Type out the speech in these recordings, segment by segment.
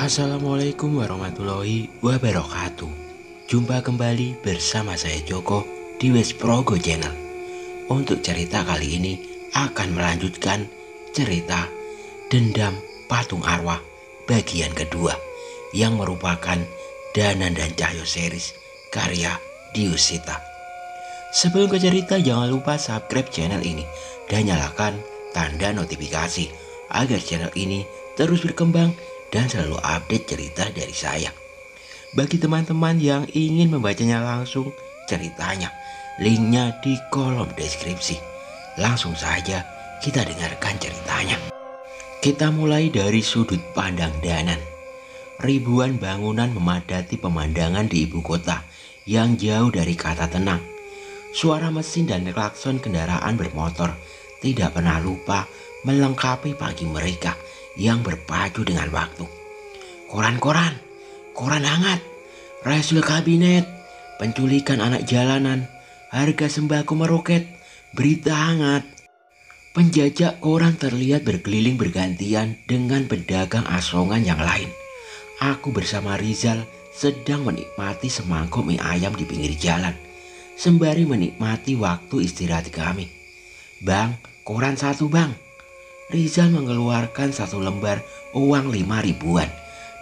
Assalamualaikum warahmatullahi wabarakatuh. Jumpa kembali bersama saya Joko di West Progo Channel. Untuk cerita kali ini akan melanjutkan cerita Dendam Patung Arwah bagian kedua yang merupakan Danan dan Cahyo series karya Diusita. Sebelum ke cerita, jangan lupa subscribe channel ini dan nyalakan tanda notifikasi agar channel ini terus berkembang dan selalu update cerita dari saya. Bagi teman-teman yang ingin membacanya langsung ceritanya, linknya di kolom deskripsi. Langsung saja kita dengarkan ceritanya. Kita mulai dari sudut pandang Danan. Ribuan bangunan memadati pemandangan di ibu kota yang jauh dari kata tenang. Suara mesin dan klakson kendaraan bermotor tidak pernah lupa melengkapi pagi mereka yang berpacu dengan waktu. Koran hangat, rasul kabinet, penculikan anak jalanan, harga sembako meroket, berita hangat. Penjajak koran terlihat berkeliling bergantian dengan pedagang asongan yang lain. Aku bersama Rizal sedang menikmati semangkuk mie ayam di pinggir jalan, sembari menikmati waktu istirahat kami. "Bang, koran satu bang." Rizal mengeluarkan satu lembar uang 5 ribuan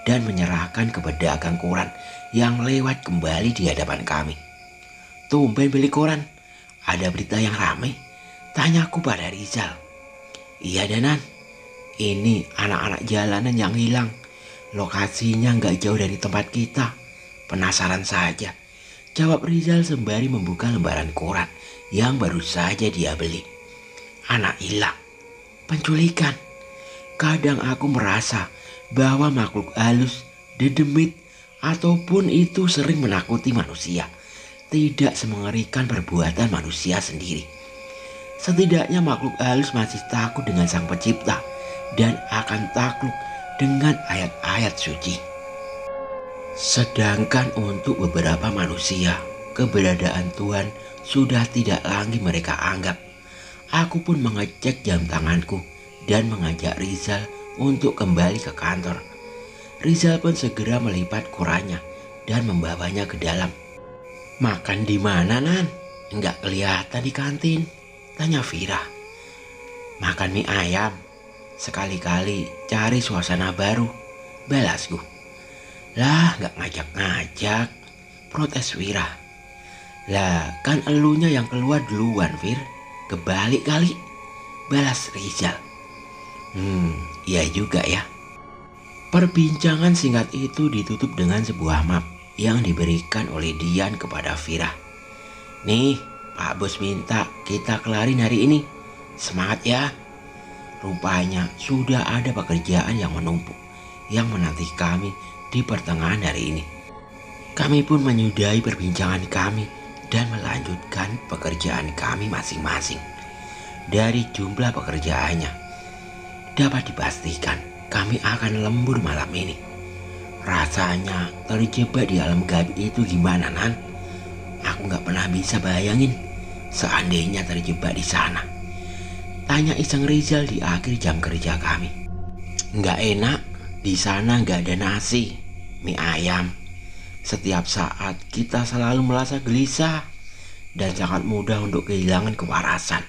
dan menyerahkan ke pedagang koran yang lewat kembali di hadapan kami. "Tumben beli koran, ada berita yang ramai?" tanyaku pada Rizal. "Iya Danan, ini anak-anak jalanan yang hilang. Lokasinya nggak jauh dari tempat kita. Penasaran saja," jawab Rizal sembari membuka lembaran koran yang baru saja dia beli. Anak hilang, penculikan. Kadang aku merasa bahwa makhluk halus, dedemit, ataupun itu sering menakuti manusia tidak semengerikan perbuatan manusia sendiri. Setidaknya makhluk halus masih takut dengan Sang Pencipta dan akan takluk dengan ayat-ayat suci. Sedangkan untuk beberapa manusia, keberadaan Tuhan sudah tidak lagi mereka anggap. Aku pun mengecek jam tanganku dan mengajak Rizal untuk kembali ke kantor. Rizal pun segera melipat korannya dan membawanya ke dalam. "Makan di mana, Nan? Enggak kelihatan di kantin," tanya Vira. "Makan mie ayam. Sekali-kali cari suasana baru," balasku. "Lah, nggak ngajak-ngajak," protes Vira. "Lah, kan elunya yang keluar duluan, Vir. Kebalik kali," balas Rizal. Iya juga ya." Perbincangan singkat itu ditutup dengan sebuah map yang diberikan oleh Dian kepada Vira. "Nih, Pak Bos minta kita kelarin hari ini. Semangat ya." Rupanya sudah ada pekerjaan yang menumpuk yang menanti kami di pertengahan hari ini. Kami pun menyudahi perbincangan kami dan melanjutkan pekerjaan kami masing-masing. Dari jumlah pekerjaannya, dapat dipastikan kami akan lembur malam ini. Rasanya terjebak di alam gaib itu gimana, Nan? Aku gak pernah bisa bayangin seandainya terjebak di sana, tanya iseng Rizal di akhir jam kerja kami. "Nggak enak, di sana nggak ada nasi, mie ayam. Setiap saat kita selalu merasa gelisah dan sangat mudah untuk kehilangan kewarasan,"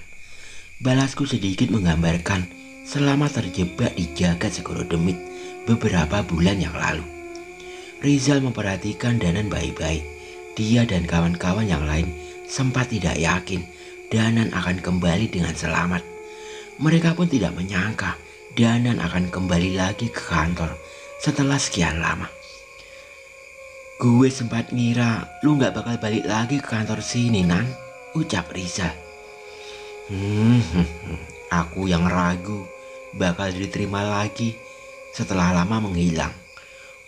balasku sedikit menggambarkan selama terjebak di jagat segoro demit beberapa bulan yang lalu. Rizal memperhatikan Danan baik-baik. Dia dan kawan-kawan yang lain sempat tidak yakin Danan akan kembali dengan selamat. Mereka pun tidak menyangka Danan akan kembali lagi ke kantor setelah sekian lama. "Gue sempat ngira lu gak bakal balik lagi ke kantor sini, Nan," ucap Rizal. Aku yang ragu bakal diterima lagi setelah lama menghilang.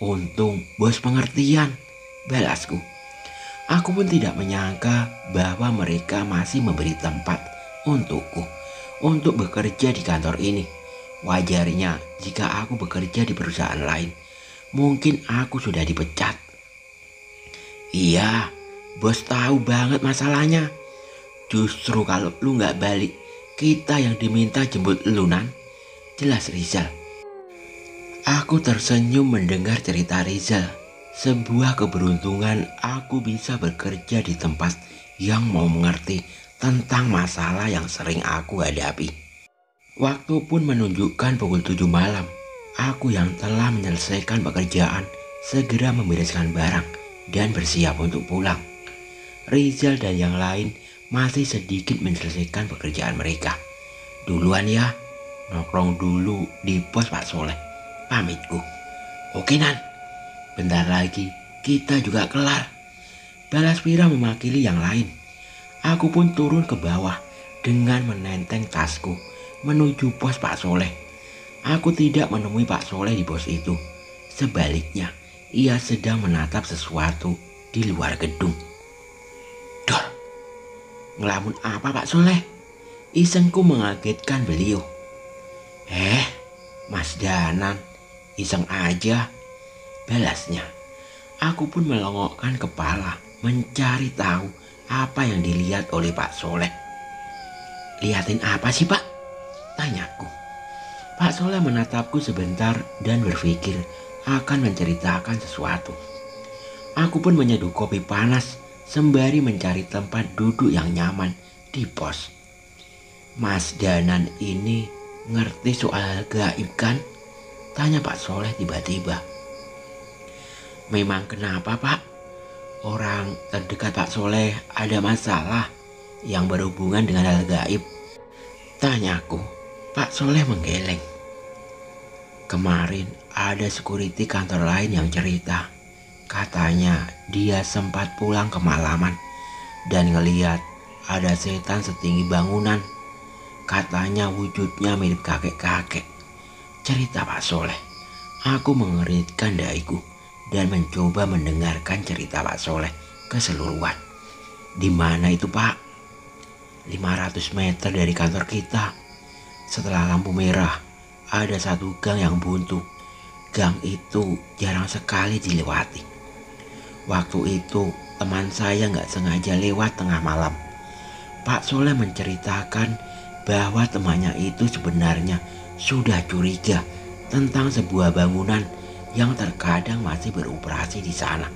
Untung bos pengertian, balasku. Aku pun tidak menyangka bahwa mereka masih memberi tempat untukku untuk bekerja di kantor ini. Wajarnya jika aku bekerja di perusahaan lain, mungkin aku sudah dipecat. "Iya, bos tahu banget masalahnya. Justru kalau lu gak balik, kita yang diminta jemput lu, Nan," jelas Rizal. Aku tersenyum mendengar cerita Rizal. Sebuah keberuntungan aku bisa bekerja di tempat yang mau mengerti tentang masalah yang sering aku hadapi. Waktu pun menunjukkan pukul 7 malam. Aku yang telah menyelesaikan pekerjaan segera membereskan barang dan bersiap untuk pulang. Rizal dan yang lain masih sedikit menyelesaikan pekerjaan mereka. Duluan ya, nongkrong dulu di pos Pak Soleh, pamitku. Oke Nan, bentar lagi kita juga kelar, balas Pira memakili yang lain. Aku pun turun ke bawah dengan menenteng tasku menuju pos Pak Soleh. Aku tidak menemui Pak Soleh di pos itu. Sebaliknya, ia sedang menatap sesuatu di luar gedung. Dor, ngelamun apa Pak Soleh? Isengku mengagetkan beliau. Mas Danan, iseng aja, balasnya. Aku pun melongokkan kepala mencari tahu apa yang dilihat oleh Pak Soleh. Liatin apa sih Pak? Tanyaku. Pak Soleh menatapku sebentar dan berpikir akan menceritakan sesuatu. Aku pun menyeduh kopi panas sembari mencari tempat duduk yang nyaman di pos. Mas Danan ini ngerti soal gaib kan? Tanya Pak Soleh tiba-tiba. Memang kenapa Pak? Orang terdekat Pak Soleh ada masalah yang berhubungan dengan hal gaib? Tanyaku. Pak Soleh menggeleng. Kemarin ada security kantor lain yang cerita. Katanya dia sempat pulang kemalaman dan ngeliat ada setan setinggi bangunan. Katanya wujudnya mirip kakek-kakek. Cerita Pak Soleh. Aku mengeritkan dahiku dan mencoba mendengarkan cerita Pak Soleh keseluruhan. Di mana itu Pak? 500 meter dari kantor kita. Setelah lampu merah, ada satu gang yang buntu. Gang itu jarang sekali dilewati. Waktu itu teman saya nggak sengaja lewat tengah malam. Pak Soleh menceritakan bahwa temannya itu sebenarnya sudah curiga tentang sebuah bangunan yang terkadang masih beroperasi di sana.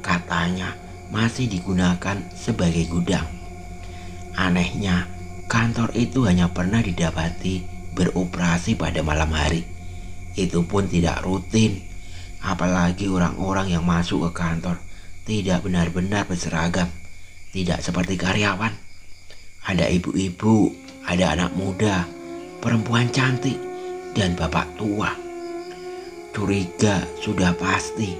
Katanya masih digunakan sebagai gudang. Anehnya, kantor itu hanya pernah didapati beroperasi pada malam hari. Itu pun tidak rutin. Apalagi orang-orang yang masuk ke kantor tidak benar-benar berseragam. Tidak seperti karyawan. Ada ibu-ibu, ada anak muda, perempuan cantik, dan bapak tua. Curiga sudah pasti.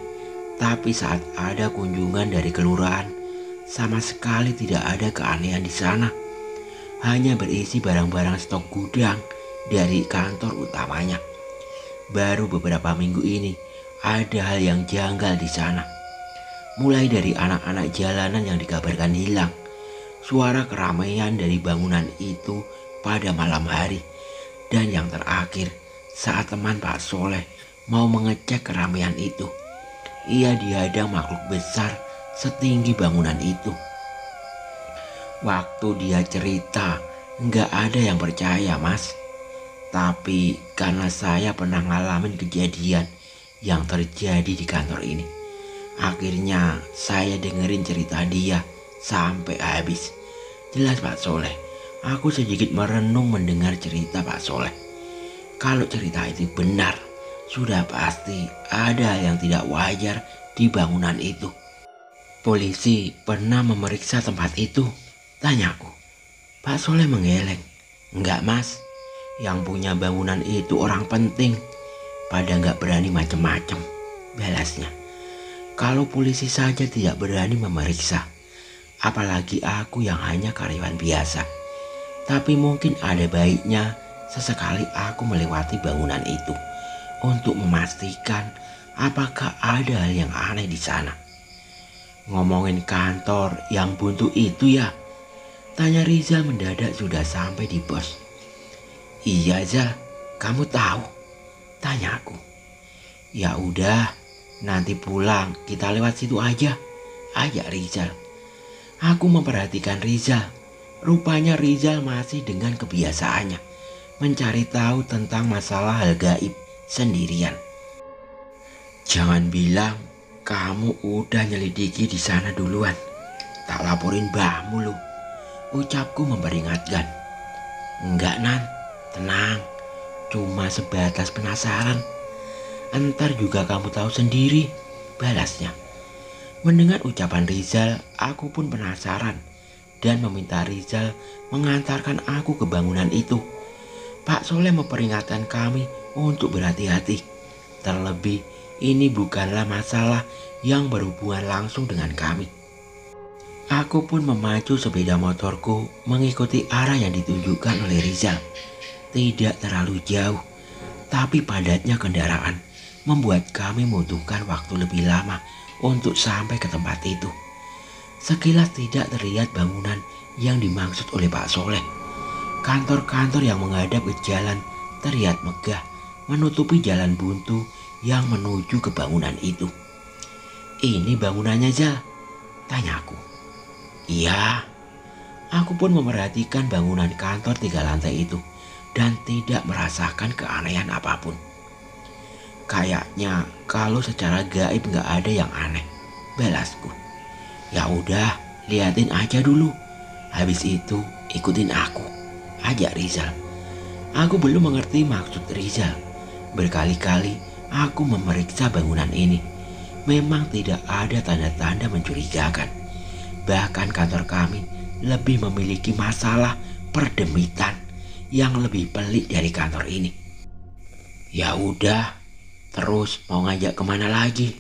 Tapi saat ada kunjungan dari kelurahan, sama sekali tidak ada keanehan di sana. Hanya berisi barang-barang stok gudang dari kantor utamanya. Baru beberapa minggu ini ada hal yang janggal di sana. Mulai dari anak-anak jalanan yang dikabarkan hilang, suara keramaian dari bangunan itu pada malam hari, dan yang terakhir saat teman Pak Soleh mau mengecek keramaian itu, ia dihadang makhluk besar setinggi bangunan itu. Waktu dia cerita, nggak ada yang percaya Mas. Tapi karena saya pernah ngalamin kejadian yang terjadi di kantor ini, akhirnya saya dengerin cerita dia sampai habis. Jelas Pak Soleh, aku sedikit merenung mendengar cerita Pak Soleh. Kalau cerita itu benar, sudah pasti ada yang tidak wajar di bangunan itu. Polisi pernah memeriksa tempat itu? Tanyaku. Pak Soleh menggeleng. Enggak Mas, yang punya bangunan itu orang penting. Pada nggak berani macem-macem, balasnya. Kalau polisi saja tidak berani memeriksa, apalagi aku yang hanya karyawan biasa. Tapi mungkin ada baiknya sesekali aku melewati bangunan itu untuk memastikan apakah ada hal yang aneh di sana. Ngomongin kantor yang buntu itu ya? Tanya Rizal mendadak sudah sampai di pos. Iya Zal, kamu tahu? Tanyaku. Ya udah, nanti pulang kita lewat situ aja, ajak Rizal. Aku memperhatikan Rizal. Rupanya Rizal masih dengan kebiasaannya mencari tahu tentang masalah hal gaib sendirian. Jangan bilang kamu udah nyelidiki di sana duluan. Tak laporin mbahmu lu. Ucapku memperingatkan. Enggak Nan, tenang. Cuma sebatas penasaran. Entar juga kamu tahu sendiri, balasnya. Mendengar ucapan Rizal, aku pun penasaran dan meminta Rizal mengantarkan aku ke bangunan itu. Pak Soleh memperingatkan kami untuk berhati-hati. Terlebih, ini bukanlah masalah yang berhubungan langsung dengan kami. Aku pun memacu sepeda motorku mengikuti arah yang ditunjukkan oleh Rizal. Tidak terlalu jauh, tapi padatnya kendaraan membuat kami membutuhkan waktu lebih lama untuk sampai ke tempat itu. Sekilas tidak terlihat bangunan yang dimaksud oleh Pak Soleh. Kantor-kantor yang menghadap ke jalan terlihat megah menutupi jalan buntu yang menuju ke bangunan itu. Ini bangunannya, Zal? Tanyaku. Iya. Aku pun memerhatikan bangunan kantor 3 lantai itu dan tidak merasakan keanehan apapun. Kayaknya kalau secara gaib nggak ada yang aneh, balasku. Ya udah, liatin aja dulu. Habis itu ikutin aku, ajak Rizal. Aku belum mengerti maksud Rizal. Berkali-kali aku memeriksa bangunan ini. Memang tidak ada tanda-tanda mencurigakan. Bahkan kantor kami lebih memiliki masalah perdemitan yang lebih pelik dari kantor ini. Ya udah, terus mau ngajak kemana lagi?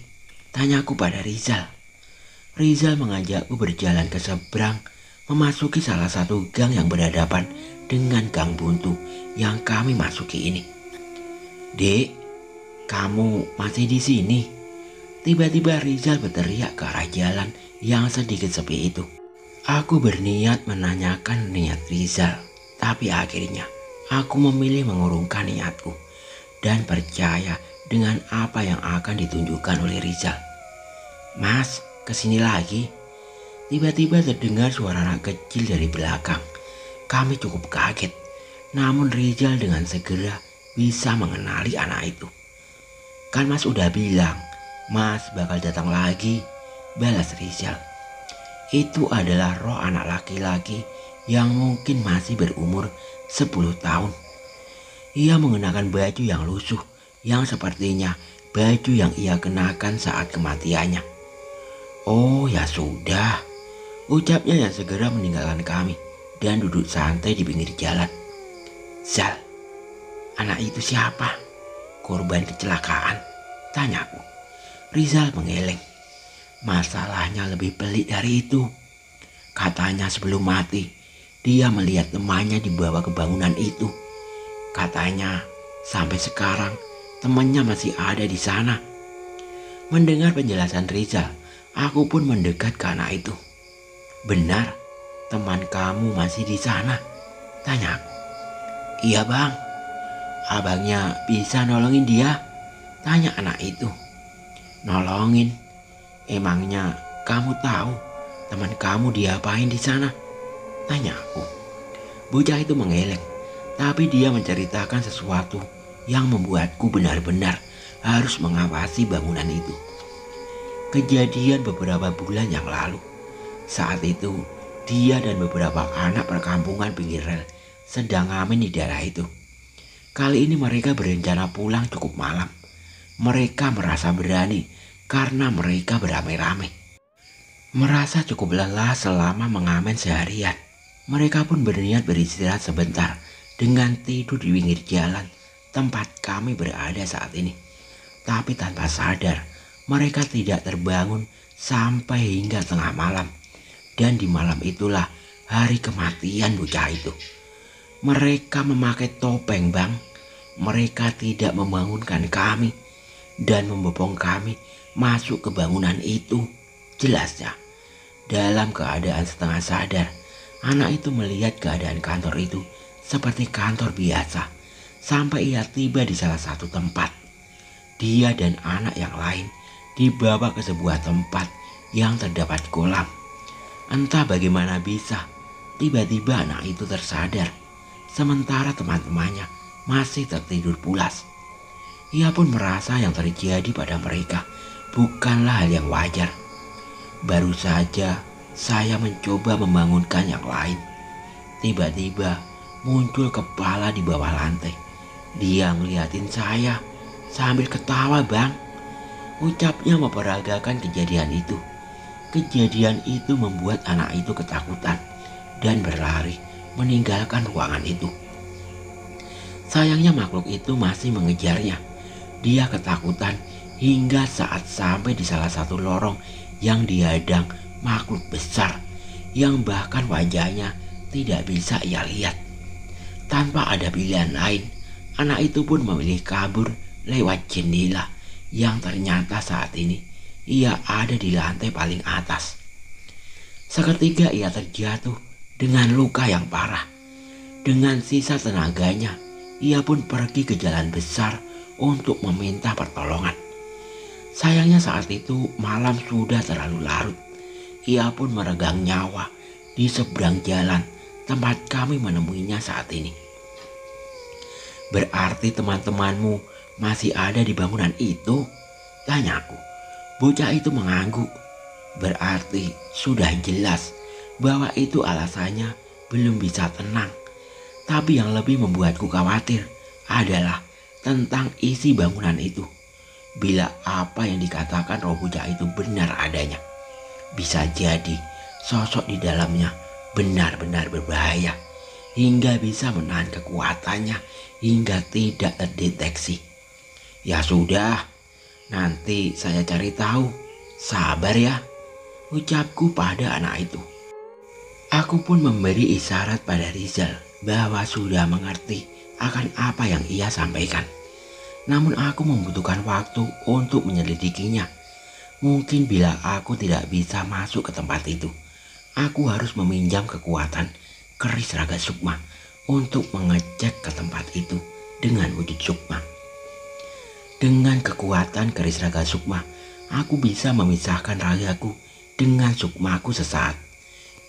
Tanyaku pada Rizal. Rizal mengajakku berjalan ke seberang, memasuki salah satu gang yang berhadapan dengan gang buntu yang kami masuki ini. Dek, kamu masih di sini? Tiba-tiba Rizal berteriak ke arah jalan yang sedikit sepi itu. Aku berniat menanyakan niat Rizal, tapi akhirnya aku memilih mengurungkan niatku dan percaya dengan apa yang akan ditunjukkan oleh Rizal. Mas, kesini lagi. Tiba-tiba terdengar suara anak kecil dari belakang. Kami cukup kaget, namun Rizal dengan segera bisa mengenali anak itu. Kan Mas udah bilang, Mas bakal datang lagi, balas Rizal. Itu adalah roh anak laki-laki yang mungkin masih berumur 10 tahun. Ia mengenakan baju yang lusuh, yang sepertinya baju yang ia kenakan saat kematiannya. Oh ya sudah, ucapnya yang segera meninggalkan kami dan duduk santai di pinggir jalan. Zal, anak itu siapa? Korban kecelakaan? Tanyaku. Rizal mengeleng. Masalahnya lebih pelik dari itu. Katanya sebelum mati, dia melihat temannya dibawa ke bangunan itu. Katanya sampai sekarang temannya masih ada di sana. Mendengar penjelasan Rizal, aku pun mendekat ke anak itu. Benar, teman kamu masih di sana? Tanyaku. Iya bang. Abangnya bisa nolongin dia? Tanya anak itu. Nolongin? Emangnya kamu tahu teman kamu diapain di sana? Tanya aku. Bocah itu mengeleng, tapi dia menceritakan sesuatu yang membuatku benar-benar harus mengawasi bangunan itu. Kejadian beberapa bulan yang lalu. Saat itu, dia dan beberapa anak perkampungan pinggir rel sedang ngamen di daerah itu. Kali ini mereka berencana pulang cukup malam. Mereka merasa berani karena mereka beramai-ramai. Merasa cukup lelah selama mengamen seharian. Mereka pun berniat beristirahat sebentar dengan tidur di pinggir jalan tempat kami berada saat ini. Tapi tanpa sadar, mereka tidak terbangun sampai hingga tengah malam. Dan di malam itulah hari kematian bocah itu. Mereka memakai topeng bang. Mereka tidak membangunkan kami dan membopong kami masuk ke bangunan itu. Jelasnya, dalam keadaan setengah sadar, anak itu melihat keadaan kantor itu seperti kantor biasa sampai ia tiba di salah satu tempat. Dia dan anak yang lain dibawa ke sebuah tempat yang terdapat kolam. Entah bagaimana bisa, tiba-tiba anak itu tersadar, sementara teman-temannya masih tertidur pulas. Ia pun merasa yang terjadi pada mereka bukanlah hal yang wajar. Baru saja saya mencoba membangunkan yang lain. Tiba-tiba muncul kepala di bawah lantai. Dia ngeliatin saya sambil ketawa, "Bang," ucapnya memperagakan kejadian itu. Kejadian itu membuat anak itu ketakutan dan berlari meninggalkan ruangan itu. Sayangnya makhluk itu masih mengejarnya. Dia ketakutan hingga saat sampai di salah satu lorong yang dihadang makhluk besar yang bahkan wajahnya tidak bisa ia lihat. Tanpa ada pilihan lain, anak itu pun memilih kabur lewat jendela yang ternyata saat ini ia ada di lantai paling atas. Seketika ia terjatuh dengan luka yang parah. Dengan sisa tenaganya, ia pun pergi ke jalan besar untuk meminta pertolongan. Sayangnya saat itu malam sudah terlalu larut. Ia pun meregang nyawa di seberang jalan tempat kami menemuinya saat ini. "Berarti teman-temanmu masih ada di bangunan itu?" tanyaku. Bocah itu mengangguk. Berarti sudah jelas bahwa itu alasannya belum bisa tenang. Tapi yang lebih membuatku khawatir adalah tentang isi bangunan itu. Bila apa yang dikatakan roh bocah itu benar adanya, bisa jadi sosok di dalamnya benar-benar berbahaya hingga bisa menahan kekuatannya hingga tidak terdeteksi. "Ya sudah, nanti saya cari tahu. Sabar ya," ucapku pada anak itu. Aku pun memberi isyarat pada Rizal bahwa sudah mengerti akan apa yang ia sampaikan. Namun aku membutuhkan waktu untuk menyelidikinya. Mungkin bila aku tidak bisa masuk ke tempat itu, aku harus meminjam kekuatan keris Raga Sukma untuk mengecek ke tempat itu dengan wujud Sukma. Dengan kekuatan keris Raga Sukma, aku bisa memisahkan ragaku dengan sukmaku sesaat,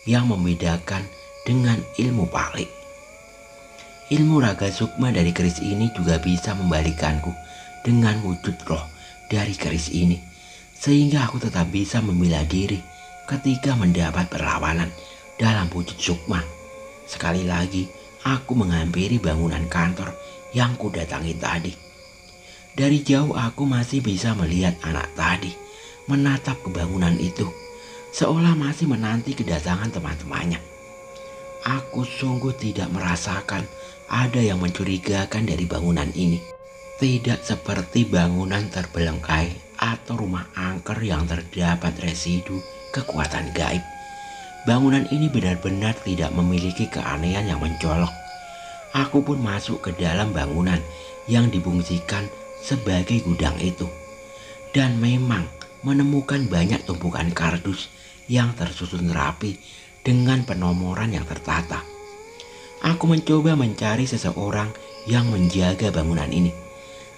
yang membedakan dengan ilmu Palik. Ilmu Raga Sukma dari keris ini juga bisa membalikanku dengan wujud roh dari keris ini, sehingga aku tetap bisa membela diri ketika mendapat perlawanan dalam wujud Sukma. Sekali lagi aku menghampiri bangunan kantor yang kudatangi tadi. Dari jauh aku masih bisa melihat anak tadi menatap ke bangunan itu, seolah masih menanti kedatangan teman-temannya. Aku sungguh tidak merasakan ada yang mencurigakan dari bangunan ini. Tidak seperti bangunan terbelengkai atau rumah angker yang terdapat residu kekuatan gaib. Bangunan ini benar-benar tidak memiliki keanehan yang mencolok. Aku pun masuk ke dalam bangunan yang difungsikan sebagai gudang itu, dan memang menemukan banyak tumpukan kardus yang tersusun rapi dengan penomoran yang tertata. Aku mencoba mencari seseorang yang menjaga bangunan ini,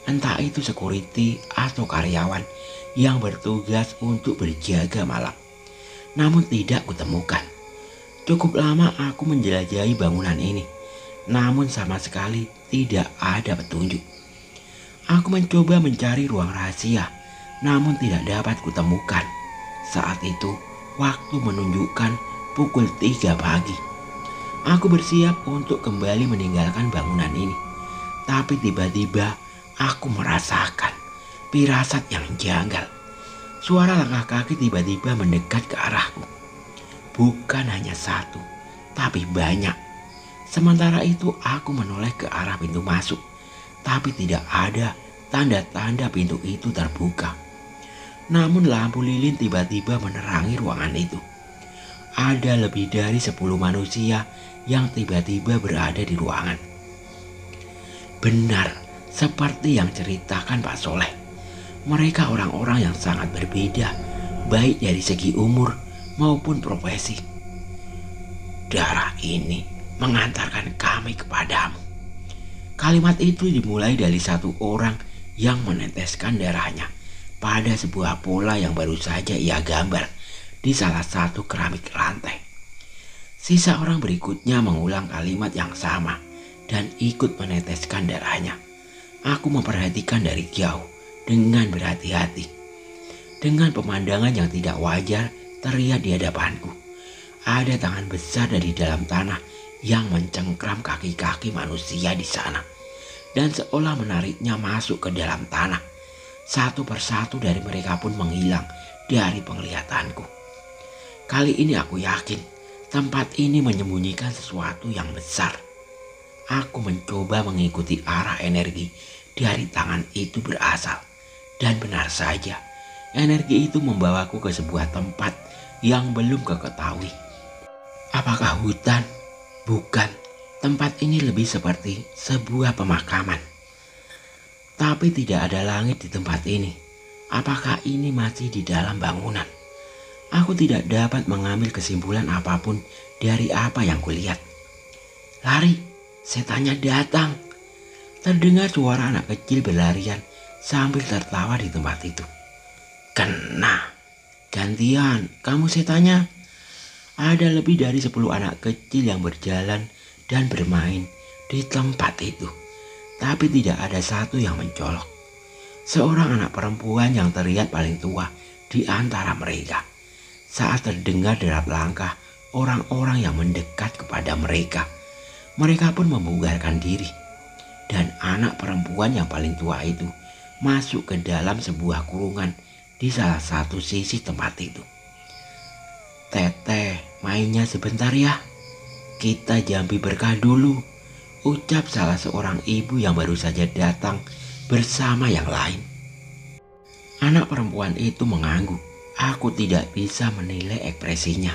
entah itu security atau karyawan yang bertugas untuk berjaga malam. Namun tidak kutemukan. Cukup lama aku menjelajahi bangunan ini, namun sama sekali tidak ada petunjuk. Aku mencoba mencari ruang rahasia, namun tidak dapat kutemukan. Saat itu waktu menunjukkan pukul 3 pagi. Aku bersiap untuk kembali meninggalkan bangunan ini. Tapi tiba-tiba aku merasakan firasat yang janggal. Suara langkah kaki tiba-tiba mendekat ke arahku. Bukan hanya satu, tapi banyak. Sementara itu aku menoleh ke arah pintu masuk, tapi tidak ada tanda-tanda pintu itu terbuka. Namun lampu lilin tiba-tiba menerangi ruangan itu. Ada lebih dari 10 manusia yang tiba-tiba berada di ruangan. Benar seperti yang ceritakan Pak Soleh. Mereka orang-orang yang sangat berbeda, baik dari segi umur maupun profesi. "Darah ini mengantarkan kami kepadamu." Kalimat itu dimulai dari satu orang yang meneteskan darahnya pada sebuah pola yang baru saja ia gambar di salah satu keramik lantai. Sisa orang berikutnya mengulang kalimat yang sama dan ikut meneteskan darahnya. Aku memperhatikan dari jauh dengan berhati-hati. Dengan pemandangan yang tidak wajar terlihat di hadapanku. Ada tangan besar dari dalam tanah yang mencengkram kaki-kaki manusia di sana. Dan seolah menariknya masuk ke dalam tanah. Satu persatu dari mereka pun menghilang dari penglihatanku. Kali ini aku yakin tempat ini menyembunyikan sesuatu yang besar. Aku mencoba mengikuti arah energi dari tangan itu berasal. Dan benar saja, energi itu membawaku ke sebuah tempat yang belum keketahui. Apakah hutan? Bukan, tempat ini lebih seperti sebuah pemakaman. Tapi tidak ada langit di tempat ini. Apakah ini masih di dalam bangunan? Aku tidak dapat mengambil kesimpulan apapun dari apa yang kulihat. Lari, setannya datang. Terdengar suara anak kecil berlarian sambil tertawa di tempat itu. Kena, gantian, kamu setannya. Ada lebih dari 10 anak kecil yang berjalan dan bermain di tempat itu. Tapi tidak ada satu yang mencolok. Seorang anak perempuan yang terlihat paling tua di antara mereka. Saat terdengar derap langkah orang-orang yang mendekat kepada mereka, mereka pun membubarkan diri. Dan anak perempuan yang paling tua itu masuk ke dalam sebuah kurungan di salah satu sisi tempat itu. Teteh, mainnya sebentar ya. Kita jampi berkah dulu, ucap salah seorang ibu yang baru saja datang bersama yang lain. Anak perempuan itu mengangguk. Aku tidak bisa menilai ekspresinya.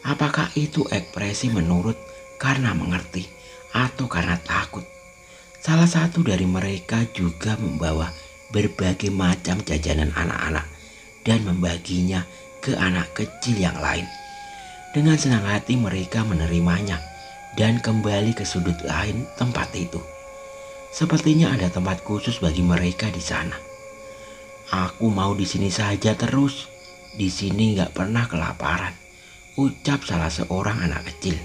Apakah itu ekspresi menurut karena mengerti atau karena takut? Salah satu dari mereka juga membawa berbagai macam jajanan anak-anak dan membaginya ke anak kecil yang lain. Dengan senang hati mereka menerimanya dan kembali ke sudut lain tempat itu. Sepertinya ada tempat khusus bagi mereka di sana. Aku mau di sini saja terus. Di sini gak pernah kelaparan, ucap salah seorang anak kecil.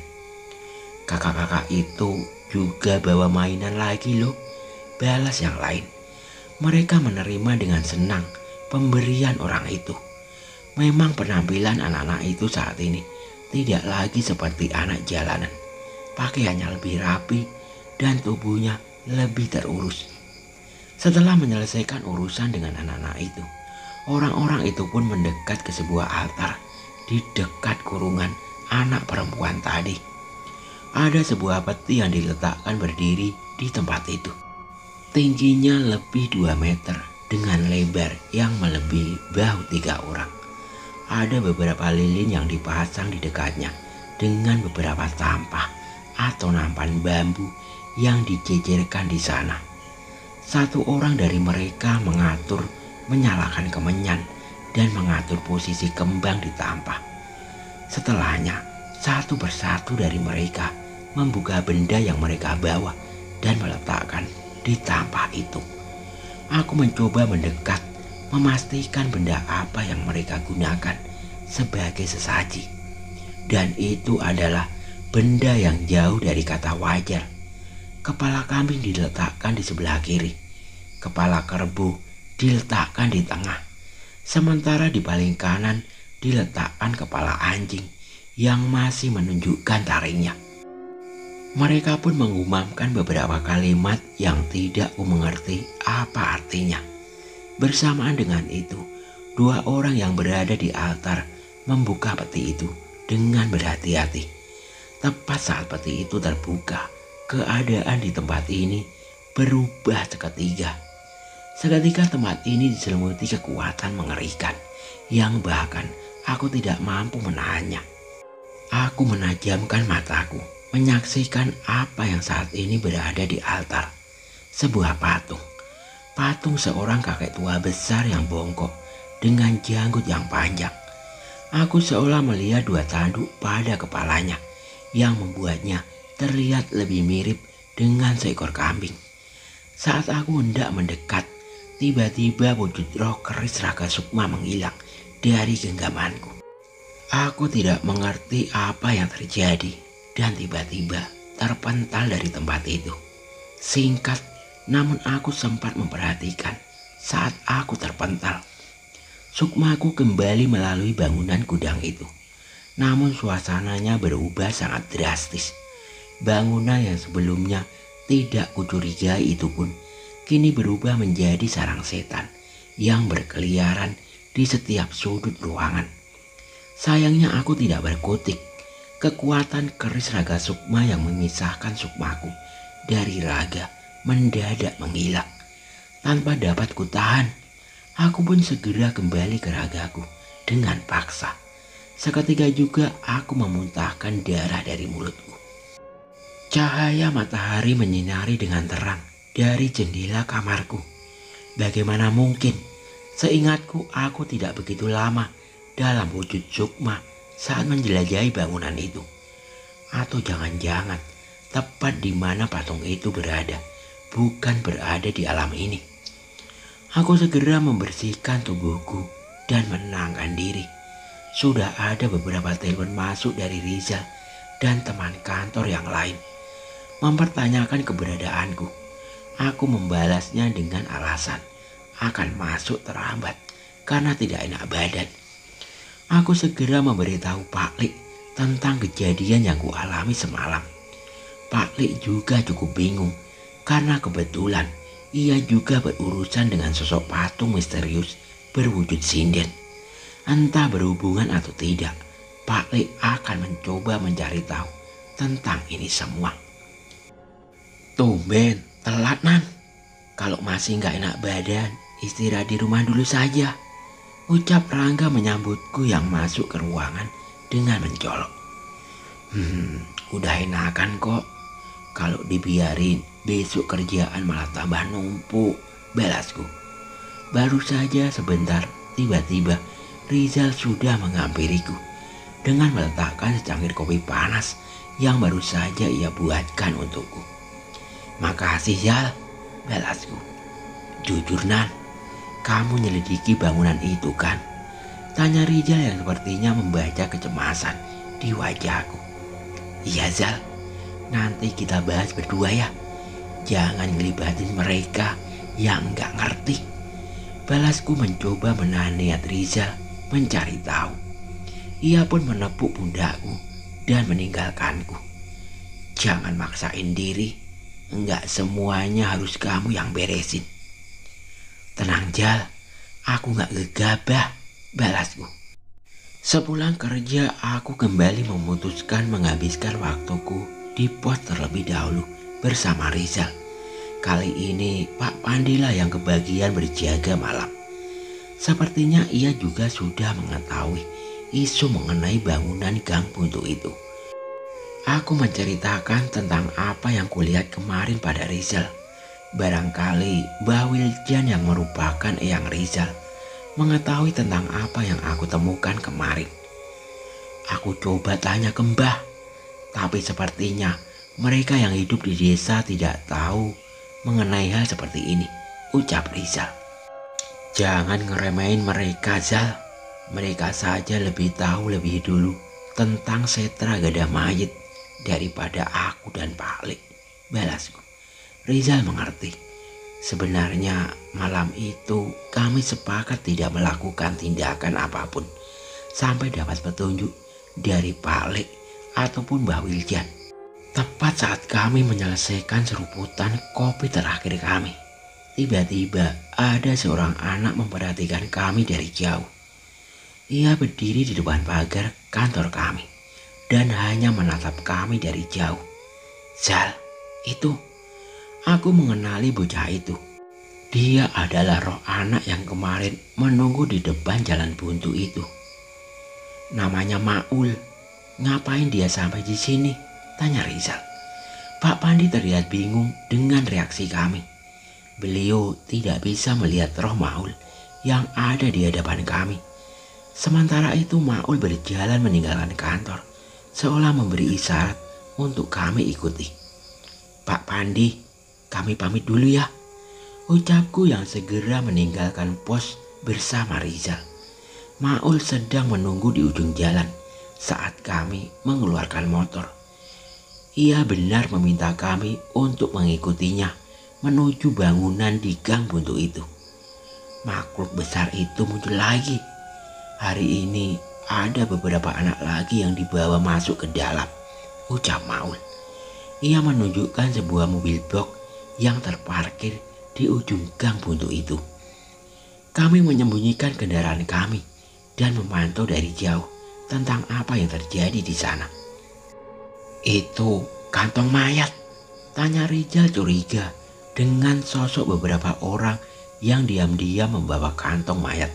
Kakak-kakak itu juga bawa mainan lagi loh, balas yang lain. Mereka menerima dengan senang pemberian orang itu. Memang penampilan anak-anak itu saat ini tidak lagi seperti anak jalanan. Pakaiannya lebih rapi dan tubuhnya lebih terurus. Setelah menyelesaikan urusan dengan anak-anak itu, orang-orang itu pun mendekat ke sebuah altar di dekat kurungan anak perempuan tadi. Ada sebuah peti yang diletakkan berdiri di tempat itu. Tingginya lebih 2 meter dengan lebar yang melebihi bahu 3 orang. Ada beberapa lilin yang dipasang di dekatnya dengan beberapa sampah atau nampan bambu yang dijejerkan di sana. Satu orang dari mereka menyalakan kemenyan dan mengatur posisi kembang di tampah. Setelahnya, satu persatu dari mereka membuka benda yang mereka bawa dan meletakkan di tampah itu. Aku mencoba mendekat, memastikan benda apa yang mereka gunakan sebagai sesaji. Dan itu adalah benda yang jauh dari kata wajar. Kepala kambing diletakkan di sebelah kiri. Kepala kerbau diletakkan di tengah. Sementara di paling kanan diletakkan kepala anjing yang masih menunjukkan taringnya. Mereka pun mengumamkan beberapa kalimat yang tidak mengerti apa artinya. Bersamaan dengan itu, 2 orang yang berada di altar membuka peti itu dengan berhati-hati. Tepat saat peti itu terbuka, keadaan di tempat ini berubah seketika. Seketika tempat ini diselimuti kekuatan mengerikan yang bahkan aku tidak mampu menahannya. Aku menajamkan mataku, menyaksikan apa yang saat ini berada di altar. Sebuah patung. Patung seorang kakek tua besar yang bongkok dengan janggut yang panjang. Aku seolah melihat 2 tanduk pada kepalanya yang membuatnya terlihat lebih mirip dengan seekor kambing. Saat aku hendak mendekat, tiba-tiba wujud roh keris Raga Sukma menghilang dari genggamanku. Aku tidak mengerti apa yang terjadi dan tiba-tiba terpental dari tempat itu. Singkat Namun aku sempat memperhatikan saat aku terpental. Sukmaku kembali melalui bangunan gudang itu. Namun suasananya berubah sangat drastis. Bangunan yang sebelumnya tidak kucurigai itu pun kini berubah menjadi sarang setan yang berkeliaran di setiap sudut ruangan. Sayangnya aku tidak berkutik. Kekuatan keris raga Sukma yang memisahkan Sukmaku dari raga mendadak menghilang. Tanpa dapat kutahan, aku pun segera kembali ke ragaku dengan paksa. Seketika juga aku memuntahkan darah dari mulutku. Cahaya matahari menyinari dengan terang dari jendela kamarku. Bagaimana mungkin? Seingatku aku tidak begitu lama dalam wujud Sukma saat menjelajahi bangunan itu. Atau jangan-jangan tepat di mana patung itu berada, bukan berada di alam ini. Aku segera membersihkan tubuhku dan menenangkan diri. Sudah ada beberapa telepon masuk dari Rizal dan teman kantor yang lain mempertanyakan keberadaanku. Aku membalasnya dengan alasan akan masuk terlambat karena tidak enak badan. Aku segera memberitahu Pak Lik tentang kejadian yang kualami semalam. Pak Lik juga cukup bingung karena kebetulan ia juga berurusan dengan sosok patung misterius berwujud sinden. Entah berhubungan atau tidak, Pak Lik akan mencoba mencari tahu tentang ini semua. Tumben, telat Nan. Kalau masih nggak enak badan, istirahat di rumah dulu saja, ucap Rangga menyambutku yang masuk ke ruangan dengan mencolok. Udah enakan kok. Kalau dibiarin, besok kerjaan malah tambah numpuk, balasku. Baru saja sebentar, tiba-tiba Rizal sudah menghampiriku dengan meletakkan secangkir kopi panas yang baru saja ia buatkan untukku. Makasih Zal, balasku. Jujur Nan, kamu nyelidiki bangunan itu kan? Tanya Rizal yang sepertinya membaca kecemasan di wajahku. Iya Zal, nanti kita bahas berdua ya. Jangan ngelibatin mereka yang nggak ngerti. Balasku mencoba menahan niat Rizal mencari tahu. Ia pun menepuk pundakku dan meninggalkanku. Jangan maksain diri, enggak semuanya harus kamu yang beresin. Tenang Jal, aku gak gegabah, balasku. Sepulang kerja aku kembali memutuskan menghabiskan waktuku di pos terlebih dahulu bersama Rizal. Kali ini Pak Pandilah yang kebagian berjaga malam. Sepertinya ia juga sudah mengetahui isu mengenai bangunan Gang Buntu itu. Aku menceritakan tentang apa yang kulihat kemarin pada Rizal. Barangkali Mbah Wiljan yang merupakan eyang Rizal mengetahui tentang apa yang aku temukan kemarin. Aku coba tanya ke Mbah, tapi sepertinya mereka yang hidup di desa tidak tahu mengenai hal seperti ini, ucap Rizal. Jangan ngeremehin mereka Zal. Mereka saja lebih tahu lebih dulu tentang Setra Gada Mayit daripada aku dan Pak Lik, balasku. Rizal mengerti. Sebenarnya malam itu kami sepakat tidak melakukan tindakan apapun sampai dapat petunjuk dari Pak Lik ataupun Mbah Wiljan. Tepat saat kami menyelesaikan seruputan kopi terakhir kami, tiba-tiba ada seorang anak memperhatikan kami dari jauh. Ia berdiri di depan pagar kantor kami dan hanya menatap kami dari jauh. Zal, itu. Aku mengenali bocah itu. Dia adalah roh anak yang kemarin menunggu di depan jalan buntu itu. Namanya Maul. Ngapain dia sampai di sini? Tanya Rizal. Pak Pandi terlihat bingung dengan reaksi kami. Beliau tidak bisa melihat roh Maul yang ada di hadapan kami. Sementara itu Maul berjalan meninggalkan kantor, seolah memberi isyarat untuk kami ikuti. Pak Pandi, kami pamit dulu ya, ucapku yang segera meninggalkan pos bersama Rizal. Maul sedang menunggu di ujung jalan saat kami mengeluarkan motor. Ia benar meminta kami untuk mengikutinya menuju bangunan di gang buntu itu. Makhluk besar itu muncul lagi. Hari ini ada beberapa anak lagi yang dibawa masuk ke dalam, ucap Maul. Ia menunjukkan sebuah mobil box yang terparkir di ujung gang buntu itu. Kami menyembunyikan kendaraan kami dan memantau dari jauh tentang apa yang terjadi di sana. Itu kantong mayat, tanya Rizal curiga dengan sosok beberapa orang yang diam-diam membawa kantong mayat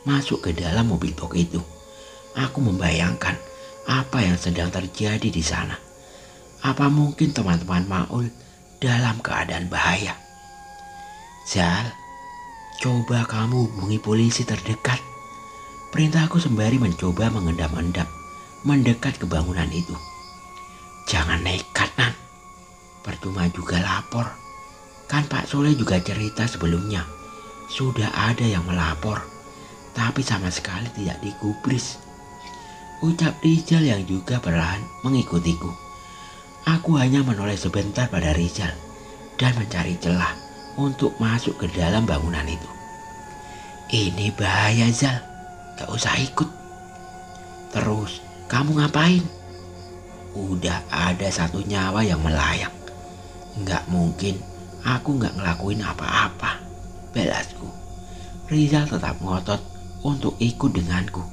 masuk ke dalam mobil box itu. Aku membayangkan apa yang sedang terjadi di sana. Apa mungkin teman-teman Maul dalam keadaan bahaya? Zal, coba kamu hubungi polisi terdekat, perintahku sembari mencoba mengendap-endap mendekat ke bangunan itu. Jangan nekat, Nan. Percuma juga lapor. Kan Pak Soleh juga cerita sebelumnya. Sudah ada yang melapor, tapi sama sekali tidak digubris, ucap Rizal yang juga perlahan mengikutiku. Aku hanya menoleh sebentar pada Rizal dan mencari celah untuk masuk ke dalam bangunan itu. Ini bahaya, Zal. Gak usah ikut. Terus kamu ngapain? Udah ada satu nyawa yang melayang. Nggak mungkin aku nggak ngelakuin apa-apa, balasku. Rizal tetap ngotot untuk ikut denganku.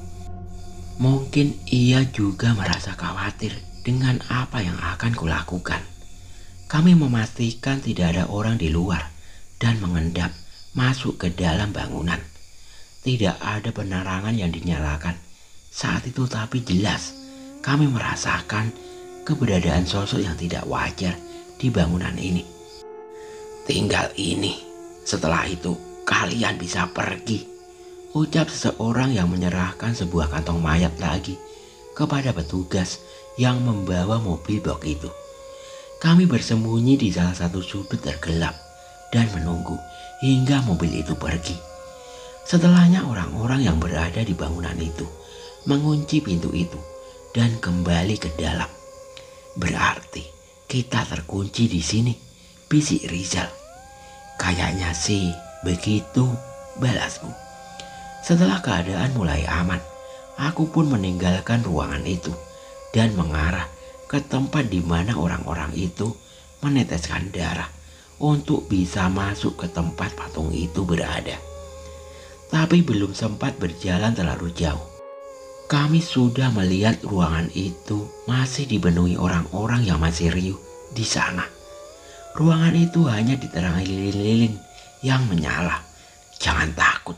Mungkin ia juga merasa khawatir dengan apa yang akan kulakukan. Kami memastikan tidak ada orang di luar dan mengendap masuk ke dalam bangunan. Tidak ada penerangan yang dinyalakan saat itu, tapi jelas kami merasakan keberadaan sosok yang tidak wajar di bangunan ini. Tinggal ini, setelah itu kalian bisa pergi, ucap seseorang yang menyerahkan sebuah kantong mayat lagi kepada petugas yang membawa mobil box itu. Kami bersembunyi di salah satu sudut tergelap dan menunggu hingga mobil itu pergi. Setelahnya orang-orang yang berada di bangunan itu mengunci pintu itu dan kembali ke dalam. Berarti kita terkunci di sini, bisik Rizal. Kayaknya sih begitu, balasku. Setelah keadaan mulai aman, aku pun meninggalkan ruangan itu dan mengarah ke tempat di mana orang-orang itu meneteskan darah untuk bisa masuk ke tempat patung itu berada. Tapi belum sempat berjalan terlalu jauh, kami sudah melihat ruangan itu masih dipenuhi orang-orang yang masih riuh di sana. Ruangan itu hanya diterangi lilin-lilin yang menyala. Jangan takut,